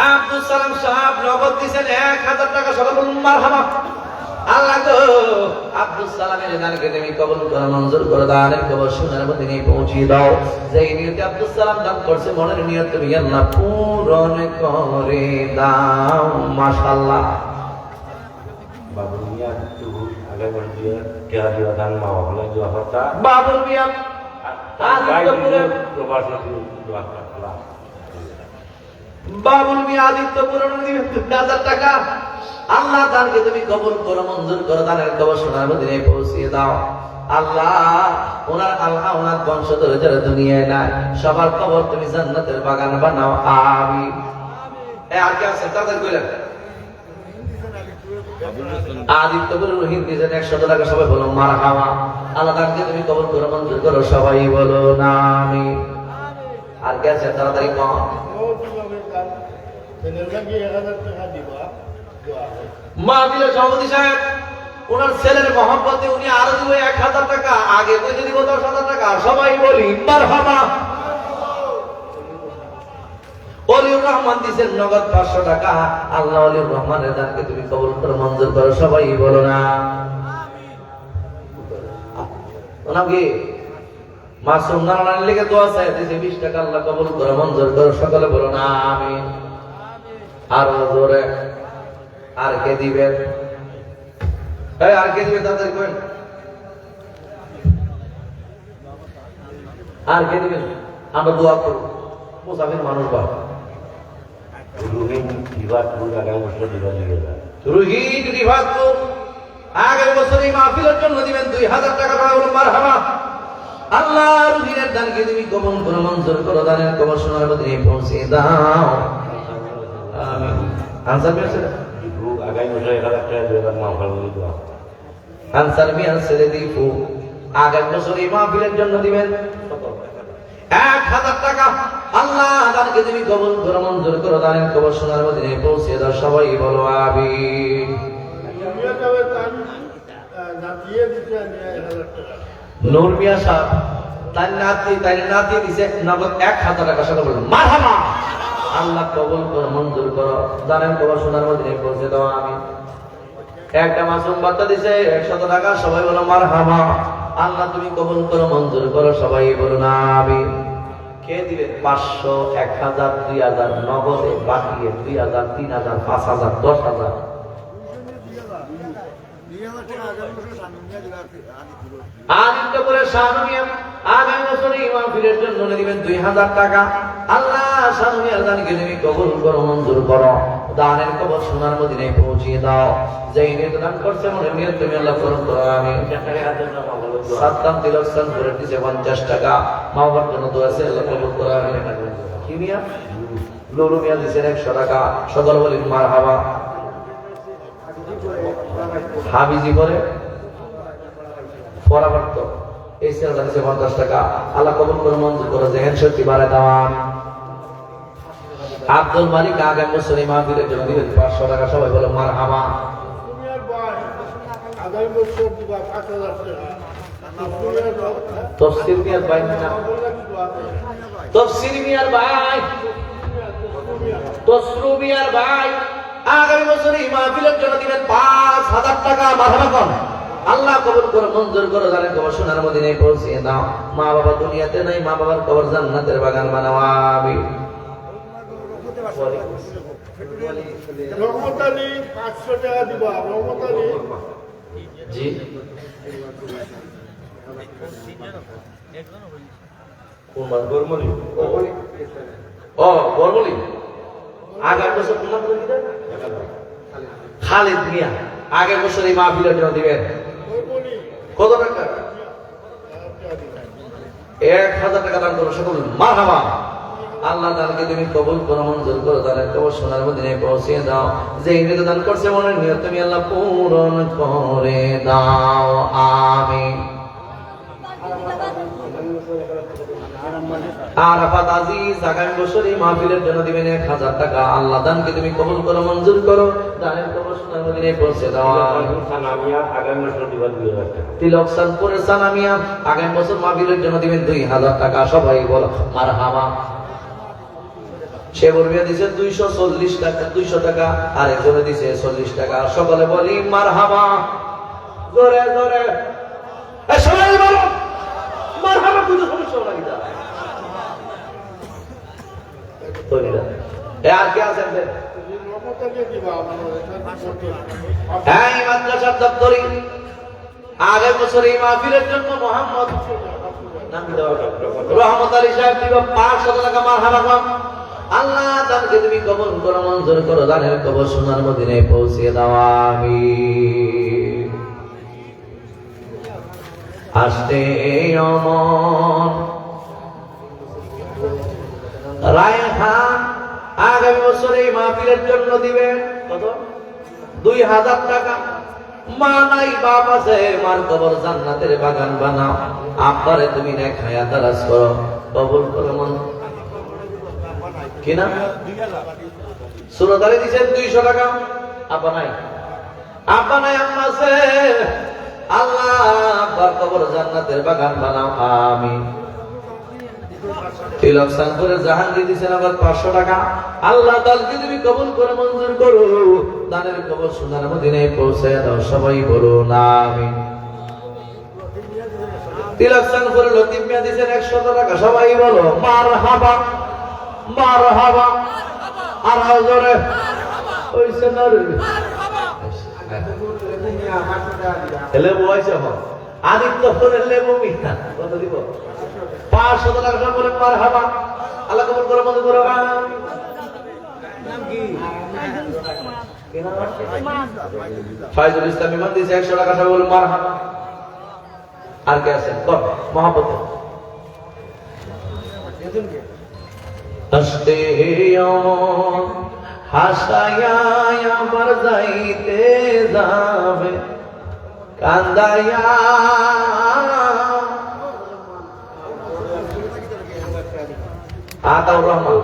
আব্দুল সালাম সাহেব নগদ দিয়েছেন 1,000 টাকা। সবাই বলুন মারহাবা। আল্লাহ গো, আব্দুল সালামের দানকে তুমি কবুল করে মঞ্জুর করে দানের কবর সোনার মদিনায় পৌঁছে দাও। যেই নিয়তে আব্দুল সালাম দান করছে, মনের নিয়ত তুমি আল্লাহ পূরণ করে দাও। মাশাআল্লাহ। বাবুল মিয়া একটু আগে করে দিয়ে কে দিয়া দান মা হলো দোয়া করতা। বাবুল মিয়া বাবুল মিয়া আদিত্যপুর 2,000 টাকা। আল্লাহ দানকে তুমি কবুল করো, মঞ্জুর করো। দানের কবর সোনার মদিনায় পৌঁছে দাও। আল্লাহ ওনার বংশধর যারা দুনিয়ায় নাই, সবার কবর তুমি জান্নাতের বাগান বানাও। আমিন। আর কে আছে? তাদের কইলেন আদিত্যপুর রহিম দিয়েছেন 100 টাকা। সবাই বলো মারহাবা। আল্লাহ দানকে তুমি কবুল করো, মঞ্জুর করো। সবাই বলো না আমিন। আর কে আছে? তাড়াতাড়ি কম। মাহফিলের সভাপতি সাহেব ওনার ছেলের মহব্বতে উনি আরো দিব 1000 টাকা, আগে কইতে দিব 10,000 টাকা। সবাই বলি মারহাবা। অলিউর রহমান দিছেন নগদ 500 টাকা। আল্লাহ অলিউর রহমানের দানকে তুমি কবুল করো, মঞ্জুর করো, সবাই বলো না ওনাকে মাসুম নারায়ণ লিখে দোয়া চাই দিয়েছে 20 টাকা, আল্লাহ কবুল করো, মঞ্জুর করো, সকলে বলো না আমিন। আর জোরে আর কে দিবেন? এই আর কে দিবেন তাদের কইন, আর কে দিবেন? আমরা দোয়া করব, মুসাফির মানুষ বাবা। রুহিন বিভাগপুর আগামী বছর দিবা লিগে যায়। রুহিন বিভাগপুর আগের বছর এই মাহফিলের জন্য দিবেন 2000 টাকা করে। বলুন মারহাবা। আল্লাহ রুহিনের দানকে তুমি কবুল করো, মঞ্জুর করো, দানের কবর সোনার মধ্যে পৌঁছে দাও আমিন। আনসার মিয়া আগামী বছর 1000 টাকা দিবা মাহফিল দিবা। আনসার মিয়া ছেড়ে দিফু আগামী বছর এই মাহফিলের জন্য দিবেন 1000 টাকা। আল্লাহ দানকে তুমি কবুল করো, মঞ্জুর করো, দানের কবর সোনার মধ্যে পৌঁছে দাও, সবাই বলো আমিন। দুনিয়া যাবে তার নাতিয়ে দিতে 1000 টাকা। নূর মিয়া সাহেব তার নাতি দিছে নগদ 1000 টাকা, সবাই বলো মারহাবা। আল্লাহ কবুল করো, মঞ্জুর করো, দানের কবর সোনার মধ্যে পৌঁছে দাও আমিন। একটা মাসুম বাচ্চা দিছে 100 টাকা, সবাই বলো মারহাবা। আল্লাহ তুমি কবুল করো, মঞ্জুর করো, সবাই বলো না আমিন। কে দিবে? 500, 1000, 2000 নগদে, বাকি 2000, 3000, 5000, 10000। আনন্দ করে শাহনুমিয়া আগামী বছর এই মাহফিলের জন্য দিবেন 2000 টাকা। আল্লাহ শাহনুমিয়ার দানকে তুমি কবুল করো, মঞ্জুর করো, দানের কবর সোনার মদিনায় পৌঁছিয়ে দাও। যেই নিয়ত দান করছে মনে নিয়ত তুমি আল্লাহ পূরণ করো আমিন। সাত্তাম তিলকসান করে দিছে 50 টাকা, মা বাবার জন্য দোয়া আছে, আল্লাহ কবুল করো আমিন। কি মিয়া? লুলু মিয়া দিছেন 100 টাকা, সকল বলেন মারহাবা। হাবিজি করে পরামর্শ এই ছেলেটা দিচ্ছে 50 টাকা, আল্লাহ কবুল করে মঞ্জুর করো, জেহেন শক্তি বাড়ায় দেওয়ান। আব্দুল মালিক আগামী বছর এই মাহফিলের জন্য দিবেন 500 টাকা, সবাই বলো মারহাবা। দুনিয়ার ভাই আগামী বছর দিবা 5000 টাকা। তফসির মিয়ার ভাই না, তফসির মিয়ার ভাই, তসরু মিয়ার ভাই আগামী বছর এই মাহফিলের জন্য দিবেন 5000 টাকা, মারহাবা কোন। আল্লাহ কবুল করো, মঞ্জুর করো, জানেন কবর সোনার মদিনায় পৌঁছে দাও। মা বাবা দুনিয়াতে নাই, মা বাবার কবর জান্নাতের বাগান বানাও আমিন। রহমত আলী 500 টাকা দিবা। রহমত আলী জি গরমলি ও বলবলি আগামী বছর কোন নাম বলে দিবেন? খালিদ মিয়া আগের বছর এই মাহফিলের জন্য দিবেন কত টাকা? 1000 টাকা দান করো, সকল মারহাবা। আল্লাহ দানকে তুমি কবুল করো, মঞ্জুর করো, দানের কবর সোনার মদিনায় পৌঁছে দাও। যে নিয়ত দান করছে মনের নিয়ত তুমি আল্লাহ পূরণ করে দাও আমিন। আরাফাত আজিজ আগামী বছর এই মাহফিলের জন্য দিবেন 1000 টাকা। আল্লাহ দানকে তুমি কবুল করো, মঞ্জুর করো, দানের কবর সোনার মদিনায় পৌঁছে দাও। সানামিয়া আগামী বছর দিবা 2000 টাকা। তিলকসানপুরের সানামিয়া আগামী বছর মাহফিলের জন্য দিবেন 2000 টাকা, সবাই বলো মারহাবা। সে বলবিয়া দিছে 240 টাকা, 200 টাকা, আর একজনে দিছে 40 টাকা, সকলে বলি মারহাবা। জোরে জোরে সবাই বলো মারহাবা। কোনো সমস্যা নাই দা তৈরিরা আর কে আছেন? রহমত আলী দিবা। হ্যাঁ, এই মাদ্রাসার দপ্তরি আগের বছর এই মাহফিলের জন্য মোহাম্মদ রহমত আলী সাহেব দিবা 500 টাকা, মারহাবা। আল্লাহ দানকে তুমি কবুল করো, মঞ্জুর করো, দানের কবর সোনার মদিনায় পৌঁছে দাও আমিন। আসতে অমন রায়হান আগামী বছর এই মাহফিলের জন্য দিবে কত? 2000 টাকা। মা নাই, বাপ আছে, মার কবর জান্নাতের বাগান বানাও। আব্বারে তুমি না খায়া দারাজ করো, কবুল করো মন কিনা। সুরতারে দিচ্ছেন 200 টাকা, আব্বা নাই, আব্বা নাই আম্মা আছে, আল্লাহ আব্বার কবর জান্নাতের বাগান বানাও, আমিন। তিলক সানপুরের জাহাঙ্গীর দিয়েছেন আবার 500 টাকা। আল্লাহ তাআলাকে তুমি কবুল করে মঞ্জুর করো, দানের কবর সোনার মদিনায় পৌঁছে দাও, সবাই বলুন আমিন। তিলক সানপুরের লতিফ মিয়া দিয়েছেন 100 টাকা, সবাই বলো মারহাবা মারহাবা। আর জোরে হইছে না রে, লেবু হয়েছে আদিত্য ফোনের লেবু মিঠা কত দিব? 500 টাকা সব বলেন মারহাবা। আল্লাহ কবুল করে মঞ্জুর করো, আমিন। ফাইজুল ইসলাম ইমান দিয়েছে 100 টাকা, সবাই বলেন মারহাবা। আর কে আছেন কর মহাপত আস্তে হাসায়া আমার যাইতে যাবে কান্দায়া। আতাউর রহমান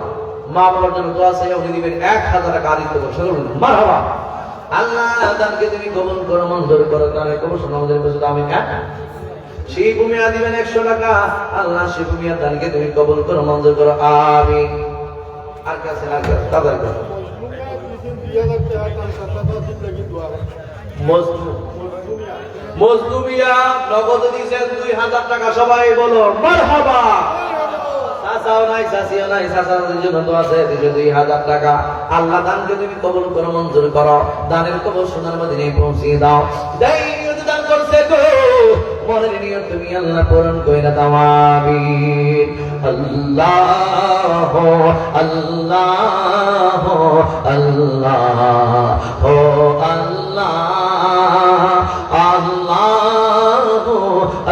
মা বাবার জন্য দোয়া চাই, উনি দিবেন 1000 টাকা আদিত্য করে, সকল বলুন মারহাবা। আল্লাহ দানকে তুমি কবুল করো মঞ্জুর করো, দানের কবর আমাদের কাছে আমিন। শিবু মিয়া দিবেন 100 টাকা, আল্লাহ শিবু মিয়া দানকে তুমি কবুল করো মঞ্জুর করো, আমিন। আর কে আছেন? আর কে আছেন? তাদের করো। মজলুমিয়া নগদ দিয়েছেন 2000 টাকা, সবাই বলো মারহাবা। চাচাও নাই চাচিও নাই, চাচাদের জন্য তো আছে 2000 টাকা। আল্লাহ দানকে তুমি কবুল করো মঞ্জুর করো, দানের কবর সোনার মদিনায় পৌঁছিয়ে দাও। দান করছে গো, মনের নিয়ত তুমি আল্লাহ পূরণ কইরা দাও, আমিন। আল্লাহ আল্লাহ আল্লাহ আল্লাহ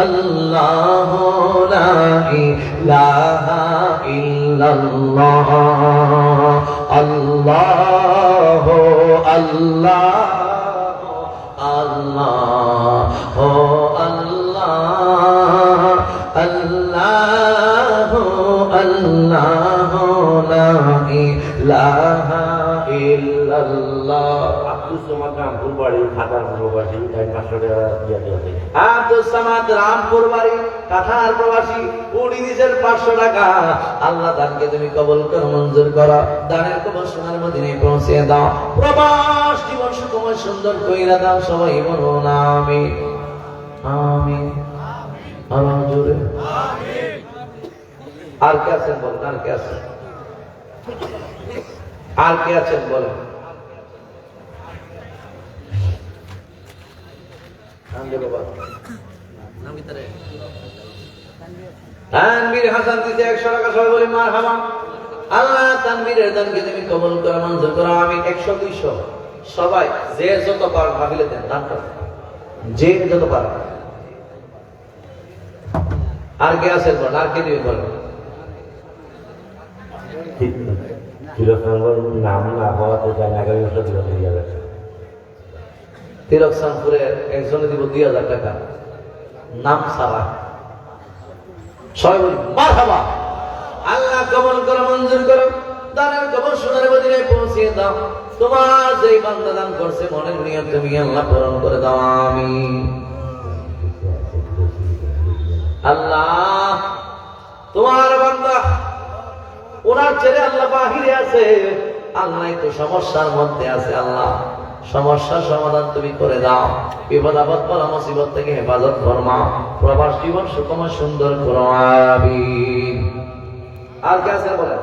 আল্লাহ লা ইলাহা ইল্লাল্লাহ আল্লাহ আল্লাহ আল্লাহ আল্লাহ আল্লাহ আল্লাহ লা ইলাহা ইল্লাল্লাহ। আব্দুল সামাদ রামপুর বাড়ি, খাতার প্রবাসী, 500 টাকা দিয়ে দিয়েছে। আব্দুল সামাদ রামপুর বাড়ি, কাঠার প্রবাসী, উনি দিয়েছেন 500 টাকা। আল্লাহ দানকে তুমি কবুল করো মঞ্জুর করো, দানের কবর সোনার মদিনায় পৌঁছে দাও, প্রবাস জীবন সুখময় সুন্দর কইরা দাও, সবাই বলুন আমিন আমিন আমিন জোরে আমিন। আর কে আছেন বলেন? আর কে আছেন? আর কে আছেন বলেন? তানভীর হাসান দিতে 100 টাকা, সবাই বলি মারহাবা। আল্লাহ তানভীরের দানকে তুমি কবুল করো মঞ্জুর করো, আমি 100 200 সবাই যে যত পার ভাবিলে দেন, দান করো যে যত পার। আর কে আছেন বলেন? আর কে দিবেন বলেন? নাম না হওয়াতে যায়, আগামী বছর 2000 টাকা। তিলক সানপুরের একজনে দিব 2000 টাকা, নাম সারা, সবাই বলি মারহাবা। আল্লাহ কবুল করো মঞ্জুর করো, দানের কবর সোনার মদিনায় পৌঁছিয়ে দাও, তোমার যেই বান্দা দান করছে মনের নিয়ত তুমি আল্লাহ পূরণ করে দাও, আমিন। আল্লাহ তোমার বান্দা ওনার ছেলে আল্লাহ বাহিরে আছে, আল্লাহ তো সমস্যার মধ্যে আছে, আল্লাহ সমস্যার সমাধান তুমি করে দাও, বিপদ আপদ বলা মুসিবত থেকে হেফাজত ফরমাও, প্রবাস জীবন সুখময় সুন্দর করো, আমিন। আর কে আছেন বলেন?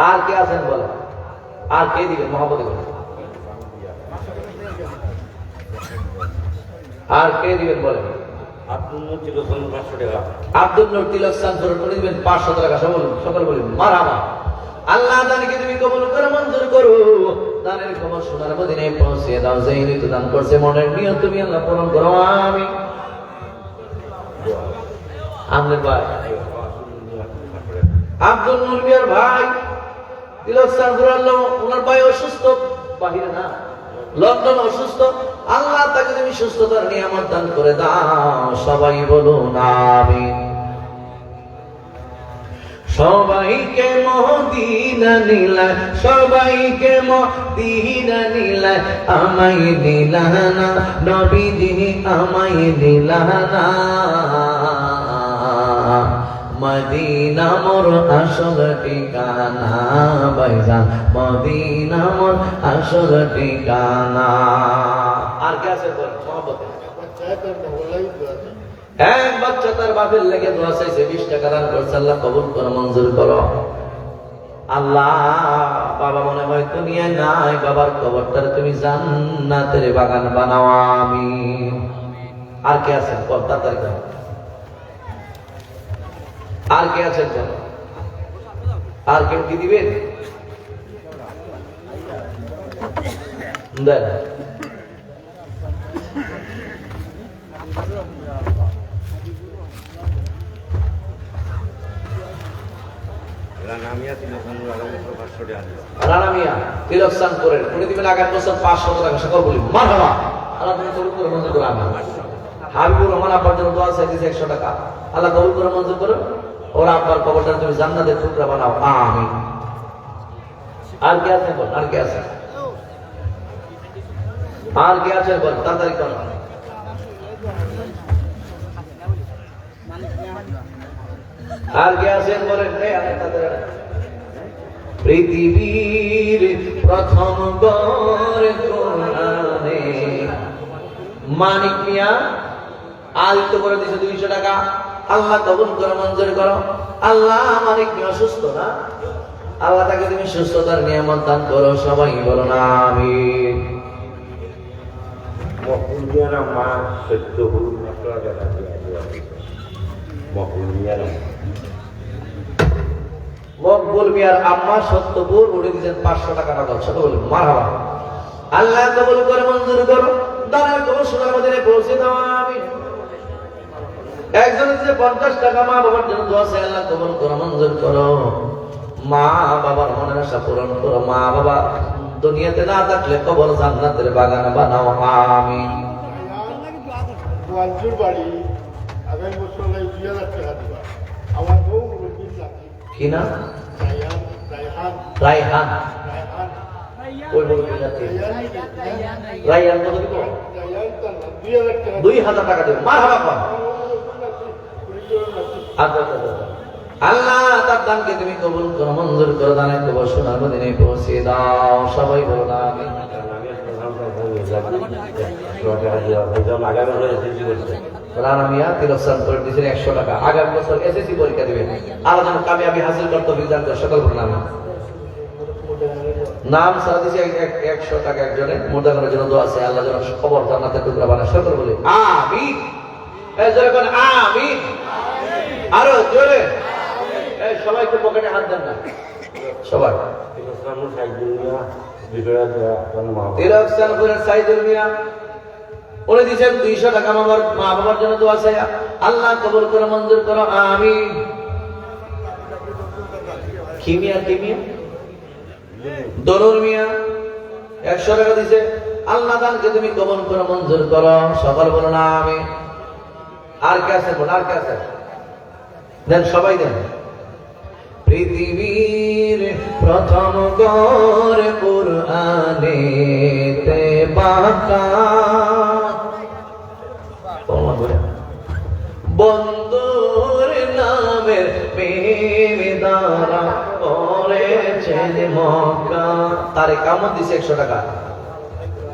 আর কে আছেন বলেন? আর কে দিবেন? মহাপতি বলেন। আর কে দিবেন বলেন? আব্দুল নূর তিলক 500 টাকা। আব্দুল নূর তিলক সানপুর করে দিবেন 500 টাকা, সকল বলেন মারহাবা। আল্লাহ দানকে তুমি কবুল করো মঞ্জুর করো, দানের খবর সোনার মদিনায় পৌঁছে দাও, যেই নিত দান করছে মনের নিয়ত তুমি আল্লাহ পূরণ করো, আমিন। আমাদের ভাই আব্দুল নূর মিয়ার ভাই তিলক সানপুর, আল্লাহ ওনার ভাই অসুস্থ, বাহিরে না লন্ডন অসুস্থ, আল্লাহ তাকে তুমি সুস্থতার নিয়ামত দান করে দাও, সবাই বলুন আমিন। সবাইকে মদিনা নিলায়, সবাইকে মদিনা নিলায়, আমায় নিলানা নবীজি আমায় নিলানা। মদিনা মোর আসল ঠিকানা ভাইজান, মদিনা মোর আসল ঠিকানা। আর কে আছে বল মহব্বত? চাইতেন বলাই আছে এক বাচ্চা তার বাপের লেগে দোয়া চাইছে, 20 টাকা দান করছে, আল্লাহ কবুল করো, মঞ্জুর করো। আল্লাহ বাবা মনে হয় দুনিয়ায় নাই, বাবার কবরটার তুমি জান্নাতের বাগান বানাও আমিন। আর কে আছেন বল তাড়াতাড়ি বল। আর কে আছেন বল? আর কেউ কি দিবেন? দেন। রানামিয়া তিলকানুর আগামী 500 টাকা দিল। রানা মিয়া তিলক স্নান করেন, উনি দিবেন আগামী বছর 500 টাকা। সকল বলি মারহাবা। আল্লাহ তুমি কবুল করে মঞ্জুর করো আমিন। হাবিবুর রহমান আব্বার জন্য দোয়া চাইতেছে 100 টাকা, আল্লাহ কবুল করে মঞ্জুর করো, ওর আব্বার কবরটা তুমি জান্নাতের টুকরা বানাও আমিন। আর কে আছে বল? আর কে আছে? আর কে আছে বল তাড়াতাড়ি করো। আর কে আছেন বলেন? পৃথিবীর প্রথম গর কোরআনে মানিক মিয়া আদিত্য করে দিছে 200 টাকা, আল্লাহ কবুল করে মঞ্জুর করো। আল্লাহ মানিক মিয়া অসুস্থ না, আল্লাহ তাকে তুমি সুস্থতার নিয়ামত দান করো, সবাই বলো না আমিন। মকুলিয়ার মা সত্যহুর 500 টাকা দিয়ে মকুলিয়ার মকবুল মিয়ার আম্মা সত্যপুর উঠে দিয়েছেন 500 টাকা নগদ। ছোট বলুন মারহাবা। আল্লাহ কবুল করে মঞ্জুর করো, দানের কবুল সোনার মদিনায় পৌঁছে দাও আমিন। একজন দিয়েছে 50 টাকা, মা বাবার জন্য দোয়া চাই, আল্লাহ কবুল করো মঞ্জুর করো। মা বাবার মনের আশা পূরণ করো, মা বাবা দুনিয়াতে না থাকলে কবর জান্নাতের বাগান বানাও আমিন। ওয়াজুর বাড়ি আগামী বছর 2000 টাকা দিবা। আমার বউ রকিব লাকি কি না? রায়হান রায়হান রায়হান। রায়হান ওই বড় কি জাতি? রায়হান রায়হান কত দিব? রায়হান তার 2000 টাকা 2000 টাকা দেব। মারহাবা কর। আচ্ছা আচ্ছা আচ্ছা। আল্লাহ তার দানকে তুমি কবুল করো, মঞ্জুর করো, দানের কবর সোনার মদিনায় পৌঁছে দাও, সবাই বলো না আমিন। রানা মিয়া তিলক স্নান করে দিয়েছেন 100 টাকা, আগামী বছর এসএসসি পরীক্ষা দিবেন, আল্লাহ যেন কামিয়াবি হাসিল করতে বিধান করে, সকল বলো না আমিন। নাম সারা দিয়েছে 100 টাকা একজনে, মোটামুটির জন্য দোয়া আছে, আল্লাহ যেন খবর জান্নাতের টুকরা বানায়, সকল বলি আমিন। এই জোরে বলেন আমিন। আরো জোরে। এই সবাই তো পকেটে হাত দেন না, সবাই। তিলক স্নান করে সাইদুল মিয়া উনি দিয়েছেন 200 টাকা, মা বাবার জন্য দোয়া চাই, আল্লাহ কবুল করে মঞ্জুর করো আমিন। কিমিয়া কিমিয়া দরুর মিয়া 100 টাকা দিছে, আল্লাহ দানকে তুমি কবুল করে মঞ্জুর করো, সকল বলো না আমিন। আর কে আছে বল? আর কে আছে? দেন সবাই দেন। পৃথিবীর প্রথম গর কোরআনেতে বাঁকা, বন্ধুর নামের প্রেম দ্বারা করেছেন মক্কা। তারে কামত দিছে 100 টাকা,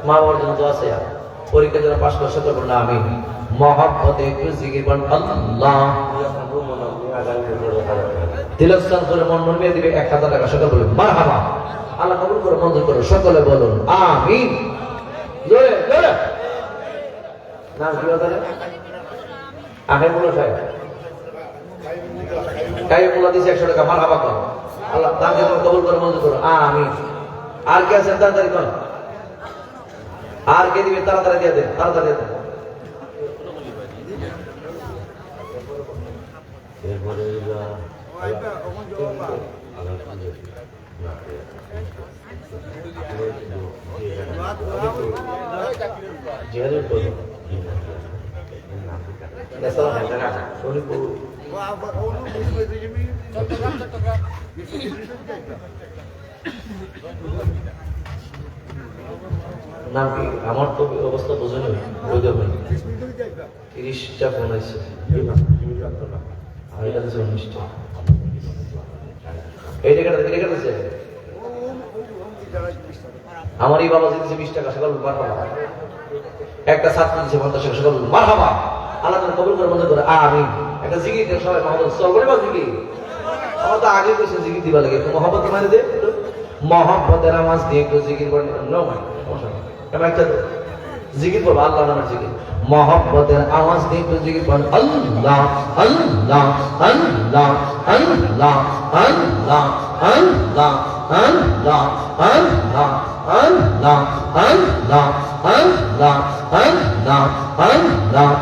মা বাবার জন্য দোয়া চাই, পরীক্ষার জন্য পাশ করে সকল বলুন আমিন। মহব্বতে একটু জিকির করেন আল্লাহ। তিলক স্নান করে মন মিয়ে দিবে 1000 টাকা, সকল বলুন মারহাবা। আল্লাহ কবুল করে মঞ্জুর করে, সকলে বলুন আমিন। জোরে জোরে। নাম কি বলতে? আহেমুল্লাহ সাহেব কাইমুল্লাহ দিছে 100 টাকা, মারহাবা কর। আল্লাহ তাকে কবুল করে মঞ্জুর করো আমিন। আর কে আছেন তাড়াতাড়ি কর। আর কে দিবে? তাড়াতাড়ি দিয়ে দেন, তাড়াতাড়ি দিয়ে দেন। Dasar hanya nak. Sorry bu. নাকি আমার তো অবস্থা বোঝেনি বুঝতে পারি 30টা ফোন আছে আর এটা হচ্ছে 19টা এই টাকাটা আছে আমার এই বাবা দিয়েছে 20 টাকা সকাল মারহাবা একটা ছাত্র দিয়েছে 50 টাকা সকাল মারহাবা আল্লাহ তাআলা কবুল করে মনে করে আমিন একটা জিকির দেন সবাই মোহাম্মদ সাল্লাল্লাহু আলাইহি জিকির আমার তো আগে কইছে জিকির দিবা লাগে একটু মোহাম্মদ মানে দে মোহাম্মদের আওয়াজ দিয়ে একটু জিকির করেন নো ভাই সমস্যা নেই এবার একটা জিকির করবো আল্লাহর নামের জিকির মোহাম্মদের আওয়াজ দিয়ে একটু জিকির করেন আল্লাহ আল্লাহ আল্লাহ আল্লাহ আল্লাহ আল্লাহ আল্লাহ আল্লাহ আল্লাহ আল্লাহ আল্লাহ আল্লাহ আল্লাহ আল্লাহ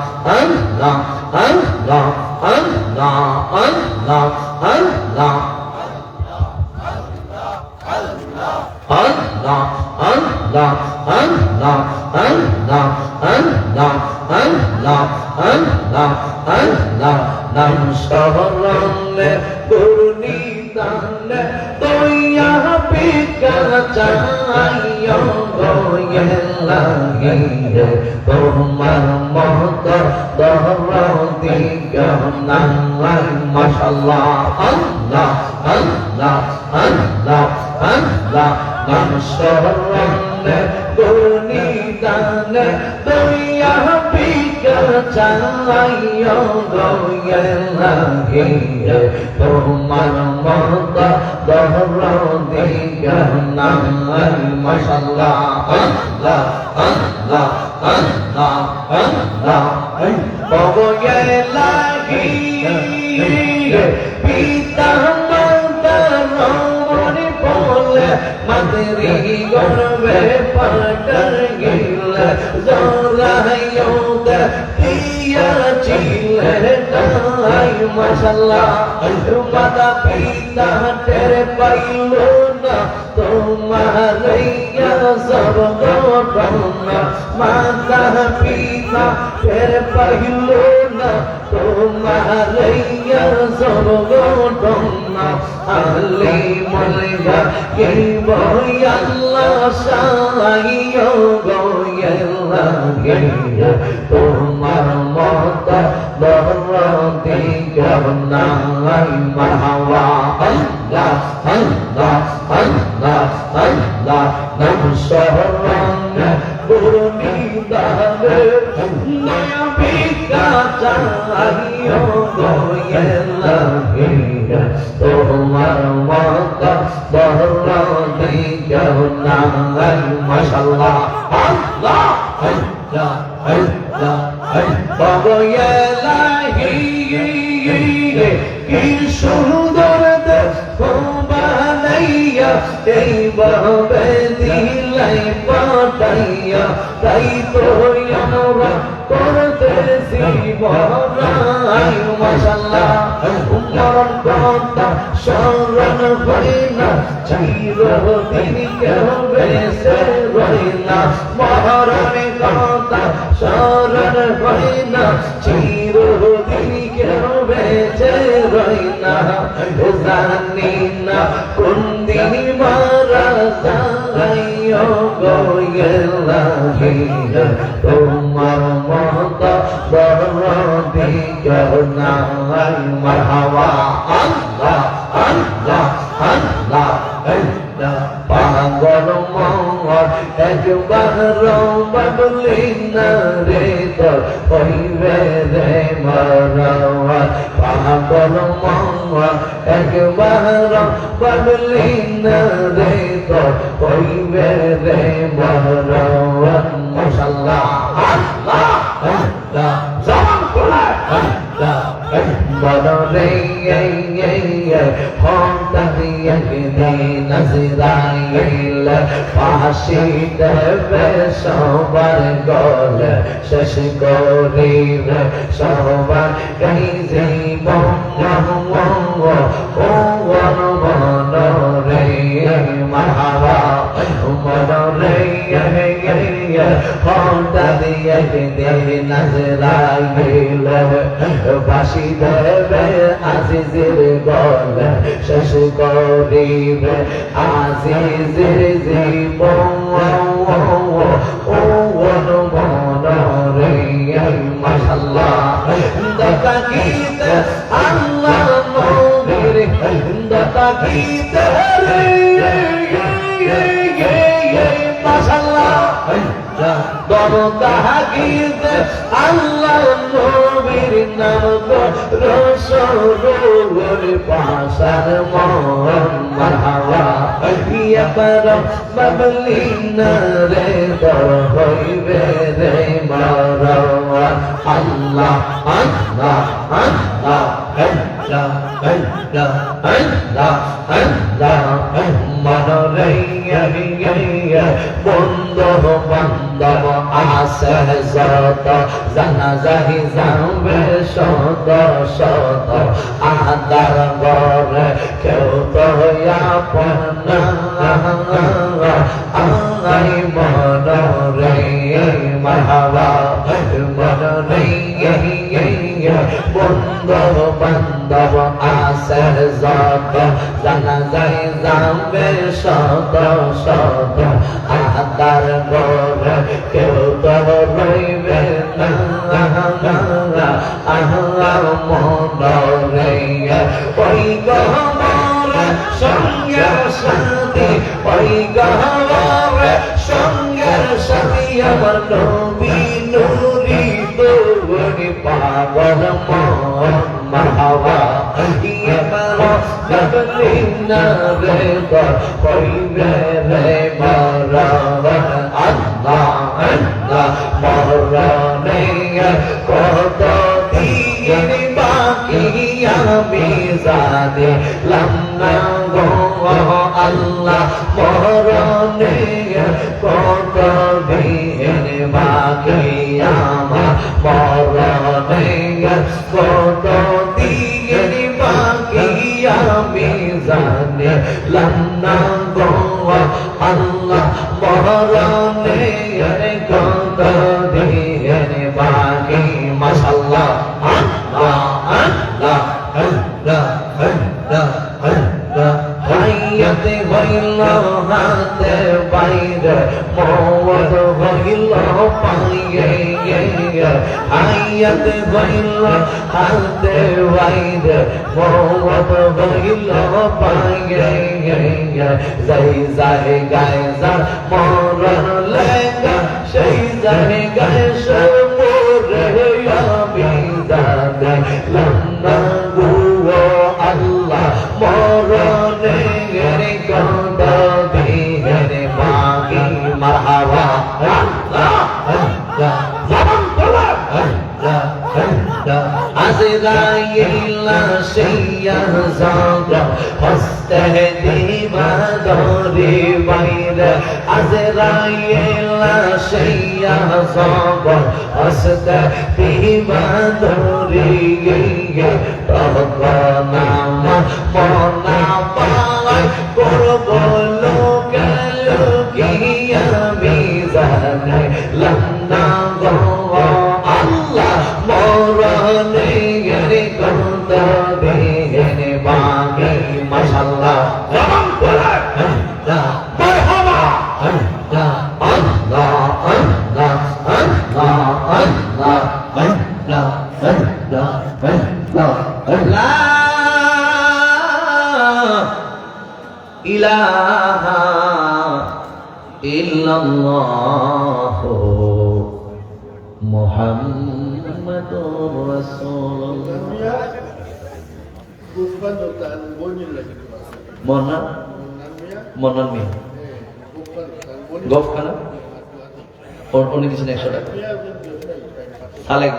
আল্লাহ আল্লাহ আল্লাহ আল্লাহ Allah, Allah, Allah, Allah, Allah, Allah, Allah, Allah, nam saranne gurnidanne toya pikara chaiyo goyelagiye tomar mota doroti gamnai mashallah Allah, Allah, Allah, Allah, nam saranne gurnidanne toya pikara chaiyo goyelagiye tomar mota doroti gamnai mashallah Allah, Allah, Allah, Allah, goyelagiye pita mata ramani pole madri gorbe patar gila zorayode tiya chile dai mashallah mata pita tere pailo na तुम्हारैया सबको ढूंढना माता पिता तेरे पहलो ना तुम्हारैया सबको ढूंढना अली मलगा ये बोय अल्लाह साइयो गोयला ये तुम्हार मोता दरदी करना मरहबा अल्लाह अल्लाह Allah, Allah, nam saranne gurnidanne nabi ka chaiyo goyelagiye tomar mata doroti gamnai mashallah Allah, Allah, Allah, Allah, goyelagiye ki sundar dekho এই ভাবে দিলাই পাঠাইয়া তাই তো আমরা করতেছি বড়াই মাশাআল্লাহ উম্মরন কথা স্মরণ হয় না চিরদিন কেউ বেঁচে রয় না মরণের কথা স্মরণ হয় না চিরদিন কেউ বেঁচে রয় না জানি না কোন দিন মারা যাইও গোয়েলাহিয়া তোমার মতো দরদি করনাই মারহাবা আল্লাহ আল্লাহ আল্লাহ আল্লাহ পাগল মঙ্গল একবার বদলি না রে তোর হইবে রে মারহাবা পাগল মঙ্গল একবার বদলি না রে তোর হইবে রে মারহাবা মাশাআল্লাহ আল্লাহ আল্লাহ জামান করে আল্লাহ বদরে নজরাইল ফাঁসি দেবে সবার গল শেষ করিবে সবার কই জীবন ও মনরে মারহাবা মনরে হঠাৎ একদিন আজরাইল বাঁশি দেবে আজিজের গলা শেষ করিবে আজিজের জীবন ও মনরে মাশাআল্লাহ দাতা গীত আল্লাহ নবীর দাতা গীত মাশাআল্লাহ দরদা গীত আল্লাহ নবীর নাম রসুলের পাশার মন মারহাবা ইয়া পর বাবলিনা রে দর হইবে রে মারওয়া আল্লাহ আল্লাহ আল্লাহ আল্লাহ আল্লাহ আল্লাহ আল্লাহ মনরে বন্ধ বান্ধব আসে যত জানাজাহি যাবে শত শত আদার গরে কেউ তো আপন আই মনরে মারহাবা মনরে বন্ধু বান্ধব আসে যত জানাজাহি যাবে শত শত আদার গরে কেউ তো রইবে না মনরে ওই গহরে সঙ্গে সাথী ওই গহরে সঙ্গে সাথী আমার নবী নুরি তোরে পাগল মন মারহাবা ইয়া মারো গবলিনা রে কইবে রে মারহাবা আল্লাহ আল্লাহ মরনে কত দিন বাকি আমি জানে লাম্না গো আল্লাহ মরনে কত দিন বাকি আমার মরনে কত দিন বাকি আমি জানে লাম্না গো আল্লাহ মরনে কত দিন বাকি মাশাআল্লাহ আল্লাহ আল্লাহ আল্লাহ আল্লাহ আল্লাহ হায়াতে হইল হাতে বাইরে মওত হইল পাইয়ে হায়াতে হইল হাতে বাইরে মওত হইল পাইয়ে যাই যাই গায় যা মরণ লেগা সেই যাই গায় সব মরে আমি জানে লন্না গুও আল্লাহ মরণে গন্দ বিহরে মাগি মারহাবা আল্লাহ আল্লাহ জবান তোলা আল্লাহ আল্লাহ আজরাইল শিয়া জাগ হস্তে দিবা ধরে বাইরে আজরাইল শিয়া জাগ হস্তে দিবা ধরে তখনা মনা পায় করব লোকে লোকিয়া বিজানে লন্না গো আল্লাহ মরনে গন্ত দেনে বাকি মাশাআল্লাহ জবান করে আল্লাহ মারহাবা আল্লাহ আল্লাহ আল্লাহ আল্লাহ আল্লাহ আল্লাহ আল্লাহ আল্লাহ ইলাহা ইল্লাল্লাহ মুহাম্মাদুর রাসূলুল্লাহ bukan hutan bonyin lagi Mona Monan mi bukan hutan bonyin Golf kana? Or only kisah 100 টাকা Alek